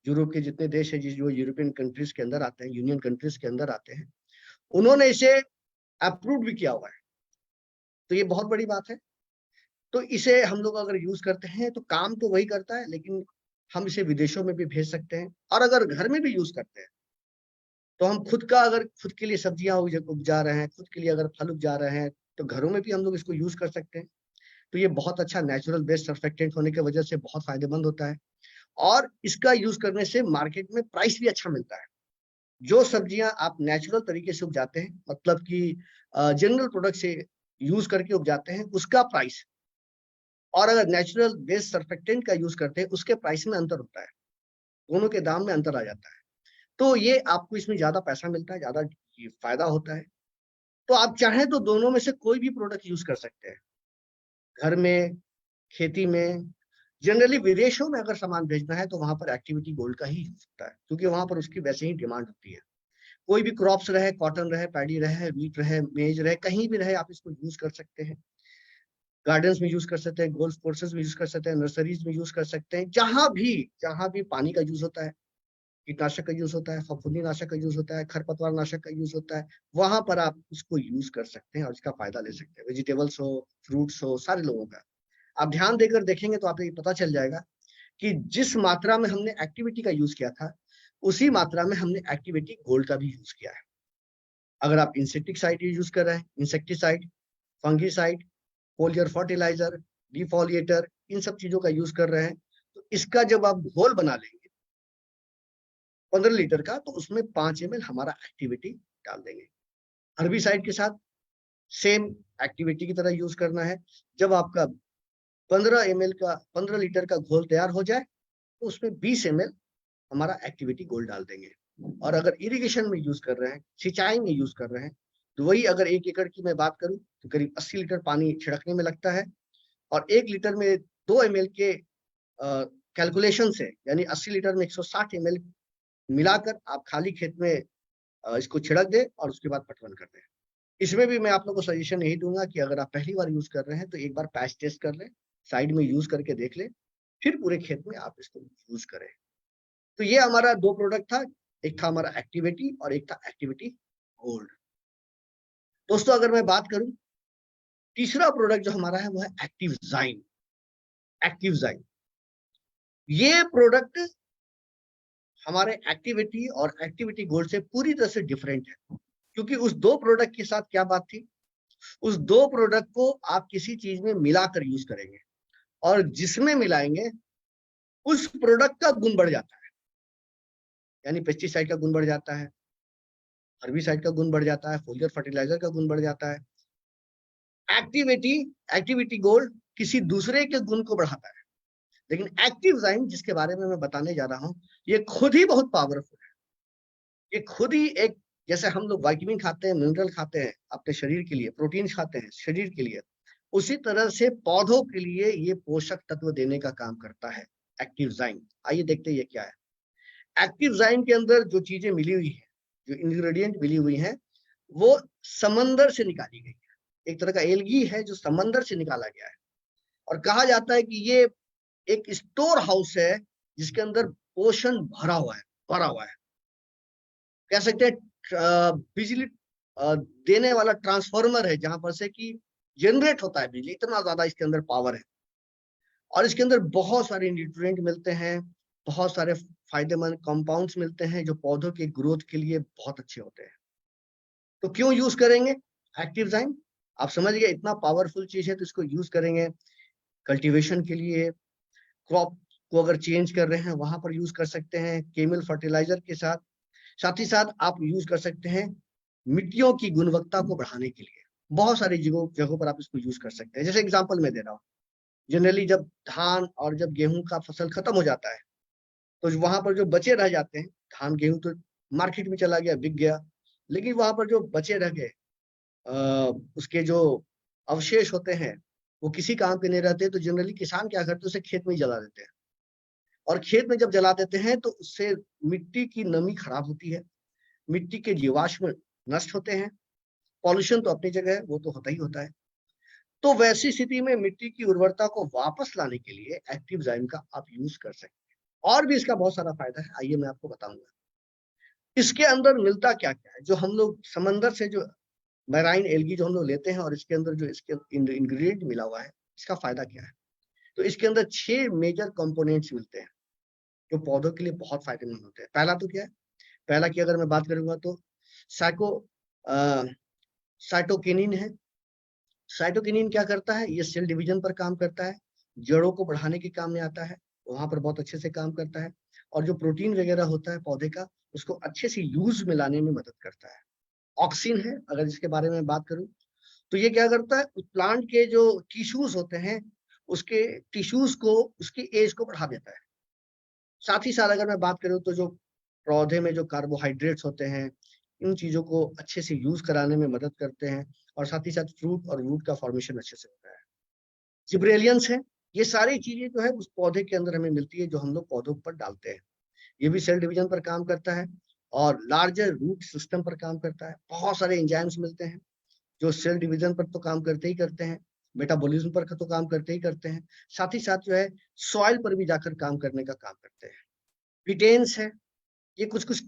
यूरोप के जितने देश है जो यूरोपियन कंट्रीज के अंदर आते हैं, यूनियन कंट्रीज के अंदर आते हैं, उन्होंने इसे अप्रूव भी किया हुआ है। तो ये बहुत बड़ी बात है। तो इसे हम लोग अगर यूज करते हैं तो काम तो वही करता है, लेकिन हम इसे विदेशों में भी भेज सकते हैं। और अगर घर में भी यूज करते हैं तो हम अगर खुद के लिए सब्जियां उपजा रहे हैं, खुद के लिए अगर फल उपजा रहे हैं, तो घरों में भी हम लोग इसको यूज कर सकते हैं। तो ये बहुत अच्छा नेचुरल बेस्ड सर्फेक्टेंट होने की वजह से बहुत फायदेमंद होता है। और इसका यूज करने से मार्केट में प्राइस भी अच्छा मिलता है। जो सब्जियां आप नेचुरल तरीके से उपजाते हैं, मतलब कि जनरल प्रोडक्ट से यूज करके उपजाते हैं, उसका प्राइस, और अगर नेचुरल बेस्ड सर्फेक्टेंट का यूज करते हैं उसके प्राइस में अंतर होता है, दोनों के दाम में अंतर आ जाता है। तो ये आपको इसमें ज्यादा पैसा मिलता है, ज्यादा फायदा होता है। तो आप चाहें तो दोनों में से कोई भी प्रोडक्ट यूज कर सकते हैं, घर में, खेती में। जनरली विदेशों में अगर सामान भेजना है तो वहां पर एक्टिविटी गोल्ड का ही यूज होता है, क्योंकि वहां पर उसकी वैसे ही डिमांड होती है। कोई भी क्रॉप्स रहे, कॉटन रहे, पैडी रहे, वीट रहे, मेज रहे, कहीं भी रहे, आप इसको यूज कर सकते हैं। गार्डन्स में यूज कर सकते हैं, गोल्फ कोर्सेज में यूज कर सकते हैं, नर्सरीज में यूज कर सकते हैं। जहां भी पानी का यूज होता है, कीटनाशक का यूज होता है, फफूंदी नाशक का यूज होता है, खरपतवार नाशक का यूज होता है, वहां पर आप उसको यूज कर सकते हैं और इसका फायदा ले सकते हैं। वेजिटेबल्स हो, फ्रूट्स हो, सारे लोगों का आप ध्यान देकर देखेंगे तो आपको ये पता चल जाएगा कि जिस मात्रा में हमने एक्टिविटी का यूज किया था, उसी मात्रा में हमने एक्टिविटी गोल्ड का भी यूज किया है। अगर आप इंसेक्टिसाइड यूज कर रहे हैं, इंसेक्टिसाइड, फंगीसाइड, फोलियर फर्टिलाइजर, डिफोलिएटर, इन सब चीजों का यूज कर रहे हैं, तो इसका जब आप घोल बना लेंगे 15 लीटर का, तो उसमें 5 ml हमारा एक्टिविटी डाल देंगे। हर्बिसाइड के साथ सेम एक्टिविटी की तरह यूज करना है। जब आपका 15 लीटर का घोल तैयार हो जाए, तो उसमें 20 ml हमारा एक्टिविटी गोल्ड डाल देंगे। और अगर इरिगेशन में यूज कर रहे हैं, सिंचाई में यूज कर रहे हैं, तो वही अगर 1 एकड़ की मैं बात करूं तो करीब 80 लीटर पानी छिड़कने में लगता है। और 1 लीटर में 2 ml के कैलकुलेशन से, यानी 80 लीटर में 160 ml मिलाकर आप खाली खेत में इसको छिड़क दें और उसके बाद पटवन कर दें। इसमें भी मैं आप लोगों को सजेशन यही दूंगा कि अगर आप पहली बार यूज कर रहे हैं तो एक बार पैच टेस्ट कर लें, साइड में यूज करके देख लें, फिर पूरे खेत में आप इसको यूज करें। तो ये हमारा 2 प्रोडक्ट था, एक था हमारा एक्टिविटी और एक था एक्टिविटी गोल्ड। दोस्तों अगर मैं बात करूं, तीसरा प्रोडक्ट जो हमारा है वो है एक्टिव ज़ाइम। एक्टिव ज़ाइम ये प्रोडक्ट हमारे एक्टिविटी और एक्टिविटी गोल्ड से पूरी तरह से डिफरेंट है, क्योंकि उस 2 प्रोडक्ट के साथ क्या बात थी, उस 2 प्रोडक्ट को आप किसी चीज में मिलाकर यूज करेंगे और जिसमें मिलाएंगे उस प्रोडक्ट का गुण बढ़ जाता है। यानी पेस्टिसाइड का गुण बढ़ जाता है, हर्बिसाइड का गुण बढ़ जाता है, फोलियर फर्टिलाइजर का गुण बढ़ जाता है। एक्टिविटी गोल्ड किसी दूसरे के गुण को बढ़ाता है, लेकिन एक्टिव ज़ाइम जिसके बारे में मैं बताने जा रहा हूं, ये खुद ही बहुत पावरफुल है। ये खुद ही एक, जैसे हम लोग विटामिन खाते हैं, मिनरल खाते हैं अपने शरीर के लिए, प्रोटीन खाते हैं शरीर के लिए, उसी तरह से पौधों के लिए ये पोषक तत्व देने का काम करता है एक्टिव ज़ाइम। आइए देखते हैं ये क्या है। एक्टिव ज़ाइम के अंदर जो चीजें मिली हुई है, जो इंग्रेडिएंट मिली हुई है, वो समंदर से निकाली गई है। एक तरह का एल्गी है जो समंदर से निकाला गया है, और कहा जाता है कि ये एक स्टोर हाउस है जिसके अंदर पोषण भरा हुआ है। कह सकते हैं बिजली देने वाला ट्रांसफार्मर है, जहां पर से कि जनरेट होता है बिजली, इतना ज्यादा इसके अंदर पावर है। और इसके अंदर बहुत सारे न्यूट्रिएंट मिलते हैं, बहुत सारे फायदेमंद कंपाउंड्स मिलते हैं जो पौधों के ग्रोथ के लिए बहुत अच्छे होते हैं। तो क्यों यूज करेंगे एक्टिव ज़ाइम? आप समझ गए, इतना पावरफुल चीज है तो इसको यूज करेंगे कल्टीवेशन के लिए, क्रॉप को अगर चेंज कर रहे हैं वहां पर यूज कर सकते हैं, केमिकल फर्टिलाइजर के साथ। साथ ही साथ आप यूज कर सकते हैं मिट्टियों की गुणवत्ता को बढ़ाने के लिए। बहुत सारी जगहों पर आप इसको यूज कर सकते हैं। जैसे एग्जांपल मैं दे रहा हूँ, जनरली जब धान और जब गेहूं का फसल खत्म हो जाता है, तो वहां पर जो बचे रह जाते हैं, धान गेहूं तो मार्केट में चला गया, बिक गया, लेकिन वहां पर जो बचे रह गए उसके जो अवशेष होते हैं वो किसी काम के नहीं रहते, तो जनरली किसान क्या करते हैं, उसे खेत में ही जला देते हैं। और खेत में जब जला देते हैं तो उससे मिट्टी की नमी खराब होती है, मिट्टी के जीवाश्म नष्ट होते हैं, पॉल्यूशन तो अपनी जगह है, वो तो होता ही होता है। तो वैसी स्थिति में मिट्टी की उर्वरता को वापस लाने के लिए एक्टिव ज़ाइम का आप यूज कर सकते हैं। और भी इसका बहुत सारा फायदा है, आइए मैं आपको बताऊंगा। इसके अंदर मिलता क्या क्या है, जो हम लोग समंदर से जो मैराइन एल्गी जो हम लोग लेते हैं और इसके अंदर जो इसके इंग्रेडिएंट मिला हुआ है, इसका फायदा क्या है? तो इसके अंदर 6 मेजर कंपोनेंट्स मिलते हैं जो पौधों के लिए बहुत फायदेमंद होते हैं। पहला तो क्या है, पहला की अगर मैं बात करूंगा तो साइटोकिनिन है। साइटोकिनिन क्या करता है, ये सेल डिवीजन पर काम करता है, जड़ों को बढ़ाने के काम में आता है, वहां पर बहुत अच्छे से काम करता है। और जो प्रोटीन वगैरह होता है पौधे का, उसको अच्छे से यूज में लाने में मदद करता है। ऑक्सिन है, अगर इसके बारे में बात करूं तो ये क्या करता है, प्लांट के जो टिश्यूज होते हैं उसके टिश्यूज को, उसकी एज को बढ़ा देता है। साथ ही साथ अगर मैं बात करूं तो जो पौधे में जो कार्बोहाइड्रेट्स होते हैं, इन चीजों को अच्छे से यूज कराने में मदद करते हैं। और साथ ही साथ फ्रूट और रूट का फॉर्मेशन अच्छे से होता है। जिब्रेलियंस है, ये सारी चीजें जो है उस पौधे के अंदर हमें मिलती है जो हम लोग पौधों पर डालते हैं। ये भी सेल डिवीजन पर काम करता है और लार्जर रूट सिस्टम पर काम करता है। बहुत सारे एंजाइम्स मिलते हैं जो सेल डिवीजन पर तो काम करते ही करते हैं, मेटाबॉलिज्म पर तो काम करते ही करते हैं, साथ ही साथ जो है सॉइल पर भी जाकर काम करने का काम करते हैं। विटेन्स है, ये कुछ कुछ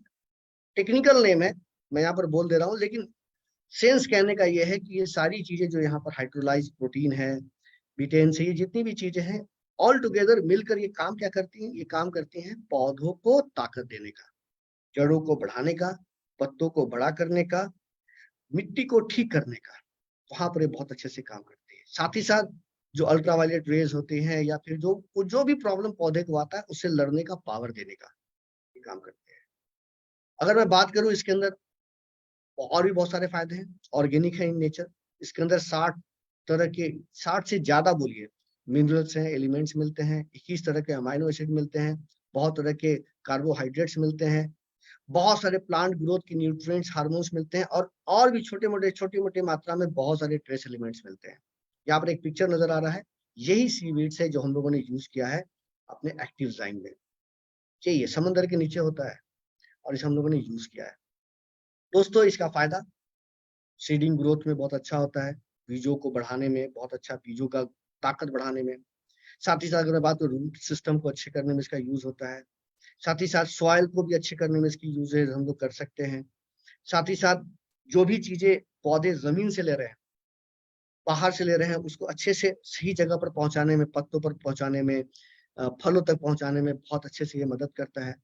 टेक्निकल नेम है, मैं यहाँ पर बोल दे रहा हूँ, लेकिन सेंस कहने का ये है कि ये सारी चीजें जो यहाँ पर हाइड्रोलाइज प्रोटीन है, विटेन्स है, ये जितनी भी चीजें हैं ऑल टुगेदर मिलकर ये काम क्या करती हैं, ये काम करती हैं पौधों को ताकत देने का, जड़ों को बढ़ाने का, पत्तों को बड़ा करने का, मिट्टी को ठीक करने का। वहां पर ये बहुत अच्छे से काम करती है। साथ ही साथ जो अल्ट्रावायलेट रेज होते हैं या फिर जो भी प्रॉब्लम पौधे को आता है उससे लड़ने का पावर देने का ये काम करते हैं। अगर मैं बात करूं इसके अंदर और भी बहुत सारे फायदे हैं, ऑर्गेनिक है इन नेचर। इसके अंदर 60 से ज्यादा बोलिए मिनरल्स हैं, एलिमेंट्स मिलते हैं, 21 तरह के अमाइनो एसिड मिलते हैं, बहुत तरह के कार्बोहाइड्रेट्स मिलते हैं, बहुत सारे प्लांट ग्रोथ की न्यूट्रिएंट्स, हार्मोन्स मिलते हैं, और भी छोटी मोटी मात्रा में बहुत सारे ट्रेस एलिमेंट्स मिलते हैं। यहाँ पर एक पिक्चर नजर आ रहा है, यही सीवीड्स है जो हम लोगों ने यूज किया है अपने एक्टिव ज़ाइम में। ये समंदर के नीचे होता है और इसे हम लोगों ने यूज किया है। दोस्तों, इसका फायदा सीडिंग ग्रोथ में बहुत अच्छा होता है, बीजों को बढ़ाने में बहुत अच्छा, बीजों का ताकत बढ़ाने में। साथ ही साथ अगर मैं बात करूं, रूट सिस्टम को अच्छे करने में इसका यूज होता है। साथ ही साथ सॉइल को भी अच्छे करने में इसकी यूजेज हम लोग कर सकते हैं। साथ ही साथ जो भी चीजें पौधे जमीन से ले रहे हैं, बाहर से ले रहे हैं, उसको अच्छे से सही जगह पर पहुंचाने में, पत्तों पर पहुंचाने में, फलों तक पहुंचाने में बहुत अच्छे से ये मदद करता है।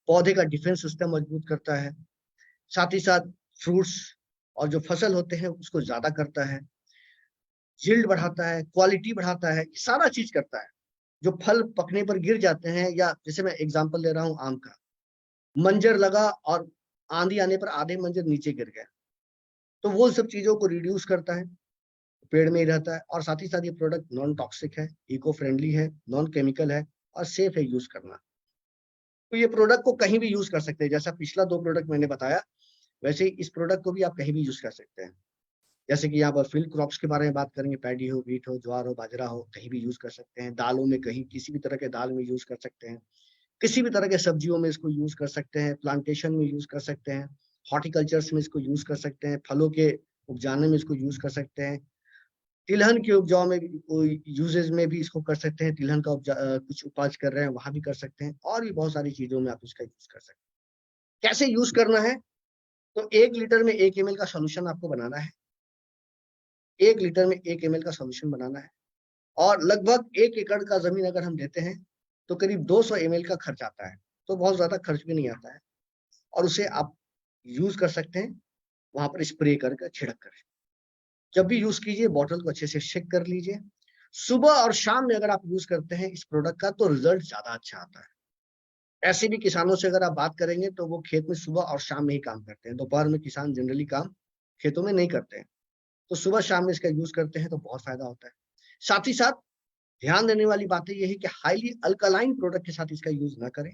पौधे का डिफेंस सिस्टम मजबूत करता है। साथ ही साथ फ्रूट्स और जो फसल होते हैं उसको ज्यादा करता है, यील्ड बढ़ाता है, क्वालिटी बढ़ाता है, सारा चीज करता है। जो फल पकने पर गिर जाते हैं, या जैसे मैं एग्जांपल ले रहा हूँ आम का, मंजर लगा और आंधी आने पर आधे मंजर नीचे गिर गए, तो वो सब चीजों को रिड्यूस करता है, पेड़ में ही रहता है। और साथ ही साथ ये प्रोडक्ट नॉन टॉक्सिक है, इको फ्रेंडली है, नॉन केमिकल है और सेफ है यूज करना। तो ये प्रोडक्ट को कहीं भी यूज कर सकते हैं, जैसा पिछला 2 प्रोडक्ट मैंने बताया, वैसे ही इस प्रोडक्ट को भी आप कहीं भी यूज कर सकते हैं। जैसे कि यहाँ पर फील्ड क्रॉप्स के बारे में बात करेंगे, पैडी हो, व्हीट हो, ज्वार हो, बाजरा हो, कहीं भी यूज कर सकते हैं। दालों में कहीं किसी भी तरह के दाल में यूज कर सकते हैं, किसी भी तरह के सब्जियों में इसको यूज कर सकते हैं, प्लांटेशन में यूज कर सकते हैं, हॉर्टिकल्चर्स में इसको यूज कर सकते हैं, फलों के उपजाने में इसको यूज कर सकते हैं, तिलहन के उपजाऊ में भी, यूजेज में भी इसको कर सकते हैं। तिलहन का कुछ उपज कर रहे हैं वहां भी कर सकते हैं, और भी बहुत सारी चीजों में आप इसका यूज कर सकते हैं। कैसे यूज करना है? तो 1 लीटर में 1 ml का सोल्यूशन आपको बनाना है। 1 लीटर में 1 ml का सोल्यूशन बनाना है, और लगभग 1 एकड़ का जमीन अगर हम देते हैं तो करीब 200 ml का खर्च आता है, तो बहुत ज्यादा खर्च भी नहीं आता है, और उसे आप यूज कर सकते हैं वहां पर स्प्रे करके, छिड़क कर। जब भी यूज कीजिए, बॉटल को अच्छे से शेक कर लीजिए। सुबह और शाम में अगर आप यूज करते हैं इस प्रोडक्ट का, तो रिजल्ट ज्यादा अच्छा आता है। ऐसे भी किसानों से अगर आप बात करेंगे तो वो खेत में सुबह और शाम में ही काम करते हैं, दोपहर में किसान जनरली काम खेतों में नहीं करते हैं, तो सुबह शाम में इसका यूज करते हैं तो बहुत फायदा होता है। साथ ही साथ ध्यान देने वाली बात ये है कि हाईली अल्कलाइन प्रोडक्ट के साथ इसका यूज ना करें।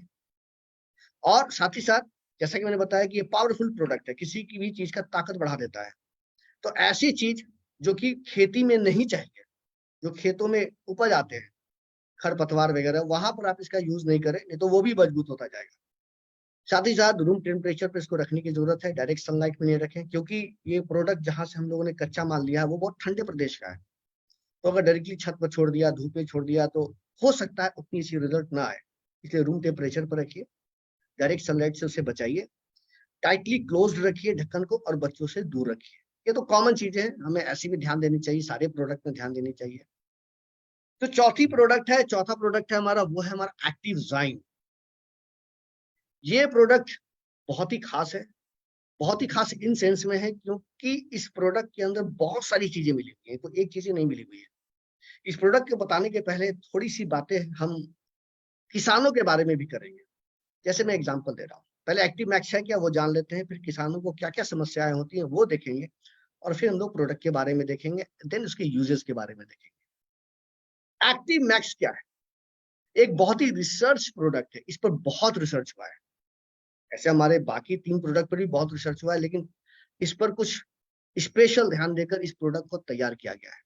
और साथ ही साथ जैसा कि मैंने बताया कि ये पावरफुल प्रोडक्ट है, किसी की भी चीज का ताकत बढ़ा देता है। तो ऐसी चीज जो कि खेती में नहीं चाहिए, जो खेतों में उपज आते हैं, खरपतवार वगैरह, वहां पर आप इसका यूज नहीं करें, नहीं तो वो भी मजबूत होता जाएगा। साथ ही साथ रूम टेम्परेचर पर इसको रखने की जरूरत है, डायरेक्ट सनलाइट में नहीं रखें, क्योंकि ये प्रोडक्ट जहां से हम लोगों ने कच्चा माल लिया है वो बहुत ठंडे प्रदेश का है। तो अगर डायरेक्टली छत पर छोड़ दिया, धूप में छोड़ दिया, तो हो सकता है उतनी सी रिजल्ट ना आए। इसलिए रूम टेम्परेचर पर रखिए, डायरेक्ट सनलाइट से उसे बचाइए, टाइटली क्लोज्ड रखिए ढक्कन को, और बच्चों से दूर रखिए। ये तो कॉमन चीजें हैं, हमें ऐसी भी ध्यान देनी चाहिए, सारे प्रोडक्ट में ध्यान देनी चाहिए। तो चौथा प्रोडक्ट है हमारा, वो है हमारा एक्टिव ज़ाइम। ये प्रोडक्ट बहुत ही खास है, बहुत ही खास इन सेंस में है क्योंकि इस प्रोडक्ट के अंदर बहुत सारी चीजें मिली हुई है, तो एक चीजें नहीं मिली हुई है। इस प्रोडक्ट के बताने के पहले थोड़ी सी बातें हम किसानों के बारे में भी करेंगे। जैसे मैं एग्जांपल दे रहा हूँ, पहले एक्टिव मैक्स है क्या वो जान लेते हैं, फिर किसानों को क्या क्या समस्याएं होती हैं वो देखेंगे, और फिर हम लोग प्रोडक्ट के बारे में देखेंगे, देन उसके यूजेस के बारे में देखेंगे। एक्टिव मैक्स क्या है? एक बहुत ही रिसर्च प्रोडक्ट है, इस पर बहुत रिसर्च हुआ है। ऐसे हमारे बाकी 3 प्रोडक्ट पर भी बहुत रिसर्च हुआ है, लेकिन इस पर कुछ स्पेशल ध्यान देकर इस प्रोडक्ट को तैयार किया गया है।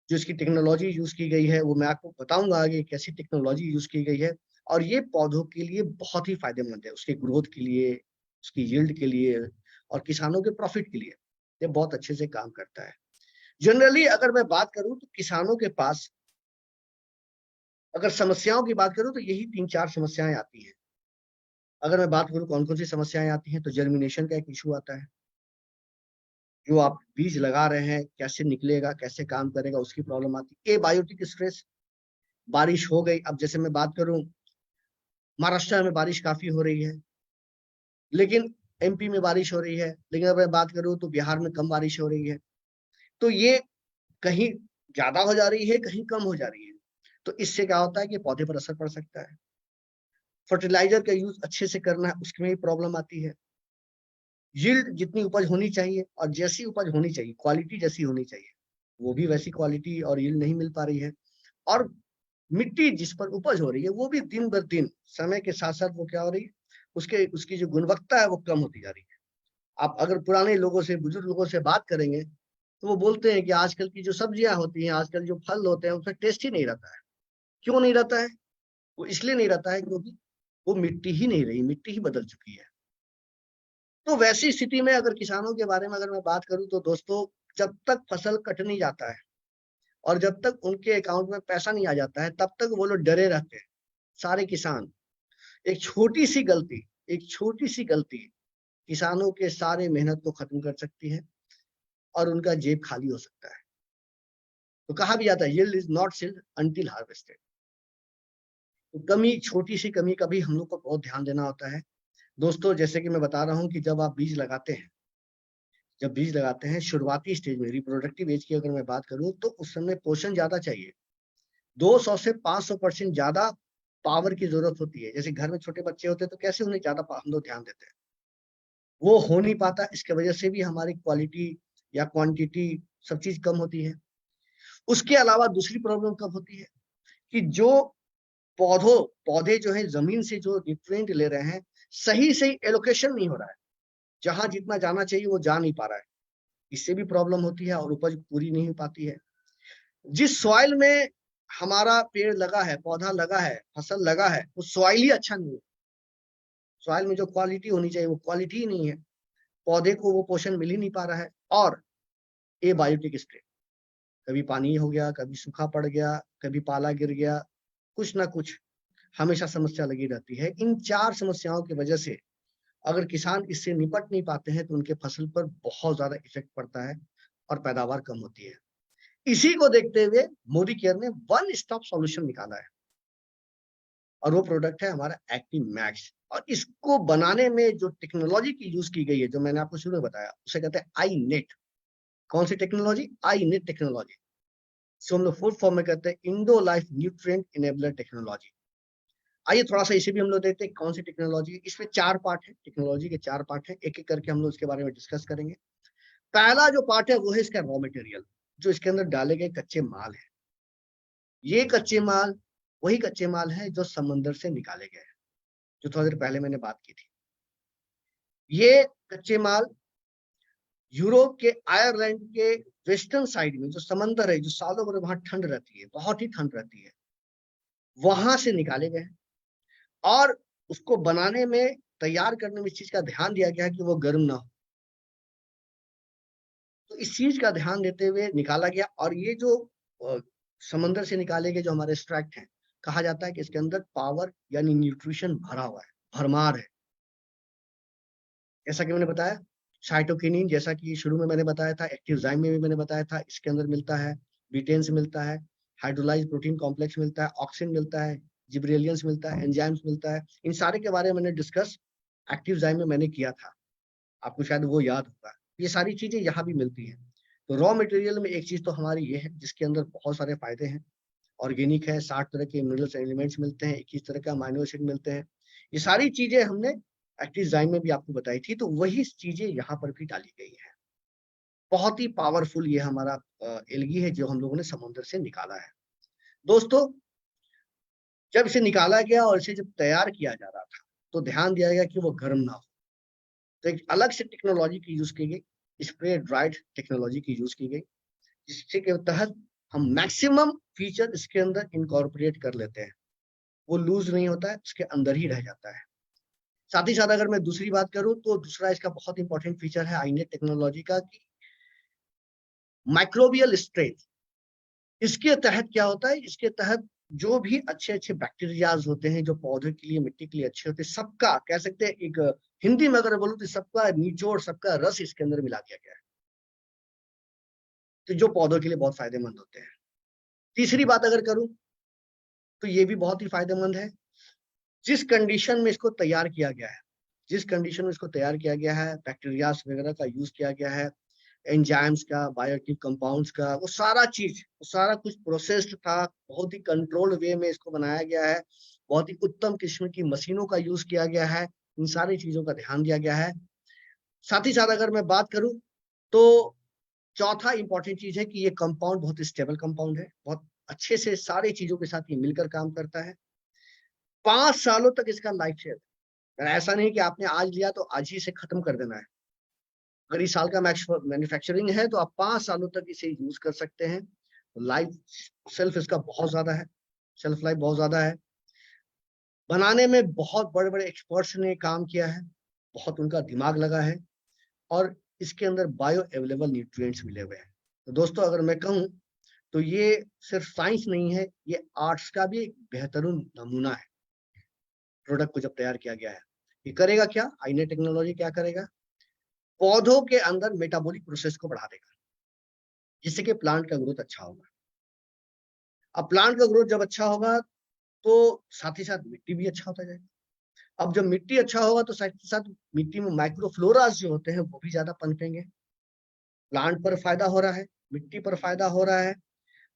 जो इसकी टेक्नोलॉजी यूज की गई है वो मैं आपको बताऊंगा आगे, कैसी टेक्नोलॉजी यूज की गई है, और ये पौधों के लिए बहुत ही फायदेमंद है, उसके ग्रोथ के लिए, उसकी यील्ड के लिए, और किसानों के प्रॉफिट के लिए ये बहुत अच्छे से काम करता है। जनरली अगर मैं बात करूं तो किसानों के पास अगर समस्याओं की बात करूं तो यही 3-4 समस्याएं आती हैं। अगर मैं बात करूं कौन कौन सी समस्याएं आती हैं, तो जर्मिनेशन का एक इशू आता है, जो आप बीज लगा रहे हैं कैसे निकलेगा, कैसे काम करेगा, उसकी प्रॉब्लम आती है। एबायोटिक स्ट्रेस, बारिश हो गई, अब जैसे मैं बात करूं महाराष्ट्र में बारिश काफी हो रही है, लेकिन एमपी में बारिश हो रही है, लेकिन अगर मैं बात करूं तो बिहार में कम बारिश हो रही है, तो ये कहीं ज्यादा हो जा रही है, कहीं कम हो जा रही है। तो इससे क्या होता है कि पौधे पर असर पड़ सकता है। फर्टिलाइजर का यूज अच्छे से करना है, उसमें भी प्रॉब्लम आती है। यील्ड जितनी उपज होनी चाहिए और जैसी उपज होनी चाहिए, क्वालिटी जैसी होनी चाहिए, वो भी वैसी क्वालिटी और यील्ड नहीं मिल पा रही है। और मिट्टी जिस पर उपज हो रही है वो भी दिन ब दिन समय के साथ साथ वो क्या हो रही है, उसकी जो गुणवत्ता है वो कम होती जा रही है। आप अगर पुराने लोगों से, बुजुर्ग लोगों से बात करेंगे तो वो बोलते हैं कि आजकल की जो सब्जियां होती हैं, आजकल जो फल होते हैं, उसमें टेस्ट ही नहीं रहता है। क्यों नहीं रहता है? वो इसलिए नहीं रहता है क्योंकि वो मिट्टी ही नहीं रही, मिट्टी ही बदल चुकी है। तो वैसी स्थिति में अगर किसानों के बारे में अगर मैं बात करूं तो दोस्तों, जब तक फसल कट नहीं जाता है और जब तक उनके अकाउंट में पैसा नहीं आ जाता है, तब तक वो लोग डरे रहते हैं। सारे किसान, एक छोटी सी गलती किसानों के सारे मेहनत को खत्म कर सकती है और उनका जेब खाली हो सकता है। तो कहा भी जाता है yield is not sealed until harvested. तो छोटी सी कमी का भी हम लोग को बहुत ध्यान देना होता है। दोस्तों, जैसे कि मैं बता रहा हूँ कि जब बीज लगाते हैं शुरुआती स्टेज में, रिप्रोडक्टिव एज की अगर मैं बात करूँ, तो उस समय पोषण ज्यादा चाहिए। 200 से 500% ज्यादा पावर की जरूरत होती है। जैसे घर में छोटे बच्चे होते हैं तो कैसे उन्हें ज्यादा हम लोग ध्यान देते हैं, वो हो नहीं पाता। इसके वजह से भी हमारी क्वालिटी या क्वांटिटी सब चीज कम होती है। उसके अलावा दूसरी प्रॉब्लम कब होती है कि जो पौधे जो है जमीन से जो न्यूट्रिएंट ले रहे हैं, सही सही एलोकेशन नहीं हो रहा है, जहां जितना जाना चाहिए वो जा नहीं पा रहा है। इससे भी प्रॉब्लम होती है और उपज पूरी नहीं हो पाती है। जिस सॉइल में हमारा पेड़ लगा है, पौधा लगा है, फसल लगा है, वो सॉइल ही अच्छा नहीं है। सॉइल में जो क्वालिटी होनी चाहिए वो क्वालिटी ही नहीं है, पौधे को वो पोषण मिल ही नहीं पा रहा है। और ये बायोटिक स्प्रे, कभी पानी हो गया, कभी सूखा पड़ गया, कभी पाला गिर गया, कुछ ना कुछ हमेशा समस्या लगी रहती है। इन 4 समस्याओं की वजह से अगर किसान इससे निपट नहीं पाते हैं तो उनके फसल पर बहुत ज्यादा इफेक्ट पड़ता है और पैदावार कम होती है। इसी को देखते हुए मोदी केयर ने वन स्टॉप सॉल्यूशन निकाला है और वो प्रोडक्ट है हमारा एक्टिव मैक्स। और इसको बनाने में जो टेक्नोलॉजी की यूज की गई है, जो मैंने आपको शुरू में बताया, उसे कहते हैं आई नेट। कौन सी टेक्नोलॉजी? आई नेट टेक्नोलॉजी। सो हम लोग फुल फॉर्म में कहते हैं Indo life nutrient enabler technology. आइए थोड़ा सा इसे भी हम लोग देखते हैं कौन सी टेक्नोलॉजी। इसमें 4 पार्ट है, टेक्नोलॉजी के 4 पार्ट है, एक एक करके हम लोग इसके बारे में डिस्कस करेंगे। पहला जो पार्ट है वो है इसका रॉ मटेरियल, जो इसके अंदर डाले गए कच्चे माल है। ये कच्चे माल वही कच्चे माल है जो समंदर से निकाले गए हैं, जो थोड़ी देर पहले मैंने बात की थी। ये कच्चे माल यूरोप के, आयरलैंड के वेस्टर्न साइड में जो समंदर है, जो सालों भर वहां ठंड रहती है, बहुत ही ठंड रहती है, वहां से निकाले गए हैं। और उसको बनाने में, तैयार करने में इस चीज का ध्यान दिया गया है कि वो गर्म ना हो। तो इस चीज का ध्यान देते हुए निकाला गया। और ये जो समंदर से निकाले गए जो हमारे एक्सट्रैक्ट हैं, कहा जाता है कि इसके अंदर पावर यानी न्यूट्रिशन भरा हुआ है, भरमार है। जैसा कि मैंने बताया, साइटोकिनिन, जैसा कि शुरू में मैंने बताया था, एक्टिवजाइम में भी मैंने बताया था, इसके अंदर मिलता है, बीटेन्स मिलता है, हाइड्रोलाइज प्रोटीन कॉम्प्लेक्स मिलता है, ऑक्सिन मिलता है, जिब्रेलियंस मिलता है, एंजाइम्स मिलता है। इन सारे के बारे में मैंने डिस्कस एक्टिवजाइम में मैंने किया था, आपको शायद वो याद होगा। ये सारी चीजें यहाँ भी मिलती हैं। तो रॉ मटेरियल में एक चीज तो हमारी ये है जिसके अंदर बहुत सारे फायदे हैं। ऑर्गेनिक है, 60 तरह के मिनरल्स एलिमेंट्स मिलते हैं, 21 तरह का अमाइनो एसिड मिलते हैं। ये सारी चीजें हमने एक्टिवजाइम में भी आपको बताई थी, तो वही चीजें यहाँ पर भी डाली गई है। बहुत ही पावरफुल ये हमारा एल्गी है जो हम लोगों ने समुद्र से निकाला है। दोस्तों, जब इसे निकाला गया और इसे जब तैयार किया जा रहा था तो ध्यान दिया गया कि वो गर्म ना हो। तो एक अलग से टेक्नोलॉजी की यूज की गई, स्प्रे ड्राइड टेक्नोलॉजी की यूज की गई, जिसके के तहत हम मैक्सिमम फीचर इसके अंदर इनकॉर्पोरेट कर लेते हैं। वो लूज नहीं होता है, उसके अंदर ही रह जाता है। साथ ही साथ अगर मैं दूसरी बात करूं तो दूसरा इसका बहुत इंपॉर्टेंट फीचर है आईनेट टेक्नोलॉजी का, कि माइक्रोबियल स्ट्रेंथ। इसके तहत क्या होता है, इसके तहत जो भी अच्छे अच्छे बैक्टीरियाज होते हैं जो पौधे के लिए, मिट्टी के लिए अच्छे होते हैं, सबका कह सकते हैं, एक हिंदी में अगर बोलूं तो सबका निचोड़, सबका रस इसके अंदर मिला दिया गया है, तो जो पौधों के लिए बहुत फायदेमंद होते हैं। तीसरी बात अगर करूं तो ये भी बहुत ही फायदेमंद है। जिस कंडीशन में इसको तैयार किया गया है, बैक्टीरिया वगैरह का यूज किया गया है, एंजाइम्स का, बायोएक्टिव कंपाउंड्स का, वो सारा चीज, वो सारा कुछ प्रोसेस्ड था, बहुत ही कंट्रोल्ड वे में इसको बनाया गया है, बहुत ही उत्तम किस्म की मशीनों का यूज किया गया है, इन सारी चीजों का ध्यान दिया गया है। साथ ही साथ अगर मैं बात करूं तो चौथा इंपॉर्टेंट चीज है कि ये कंपाउंड बहुत स्टेबल कंपाउंड है, बहुत अच्छे से सारी चीजों के साथ ये मिलकर काम करता है। 5 सालों तक इसका लाइफ शेयर, ऐसा नहीं कि आपने आज लिया तो आज ही से खत्म कर देना है। अगर इस साल का मैन्युफैक्चरिंग है तो आप 5 सालों तक इसे यूज कर सकते हैं। लाइफ सेल्फ इसका बहुत ज्यादा है, सेल्फ लाइफ बहुत ज्यादा है। बनाने में बहुत बड़े बड़े एक्सपर्ट्स ने काम किया है, बहुत उनका दिमाग लगा है, और इसके अंदर बायो अवेलेबल न्यूट्रिएंट्स मिले हुए हैं। तो दोस्तों अगर मैं कहूँ तो ये सिर्फ साइंस नहीं है, ये आर्ट्स का भी एक बेहतरीन नमूना है। प्रोडक्ट को जब तैयार किया गया है, ये करेगा क्या, आईने टेक्नोलॉजी क्या करेगा, पौधों के अंदर मेटाबॉलिक प्रोसेस को बढ़ा देगा, जिससे कि प्लांट का ग्रोथ अच्छा होगा। अब प्लांट का ग्रोथ जब अच्छा होगा तो साथ ही साथ मिट्टी भी अच्छा होता जाएगा। अब जब मिट्टी अच्छा होगा तो साथ ही साथ मिट्टी में माइक्रोफ्लोरास जो होते हैं वो भी ज्यादा पनपेंगे। प्लांट पर फायदा हो रहा है, मिट्टी पर फायदा हो रहा है।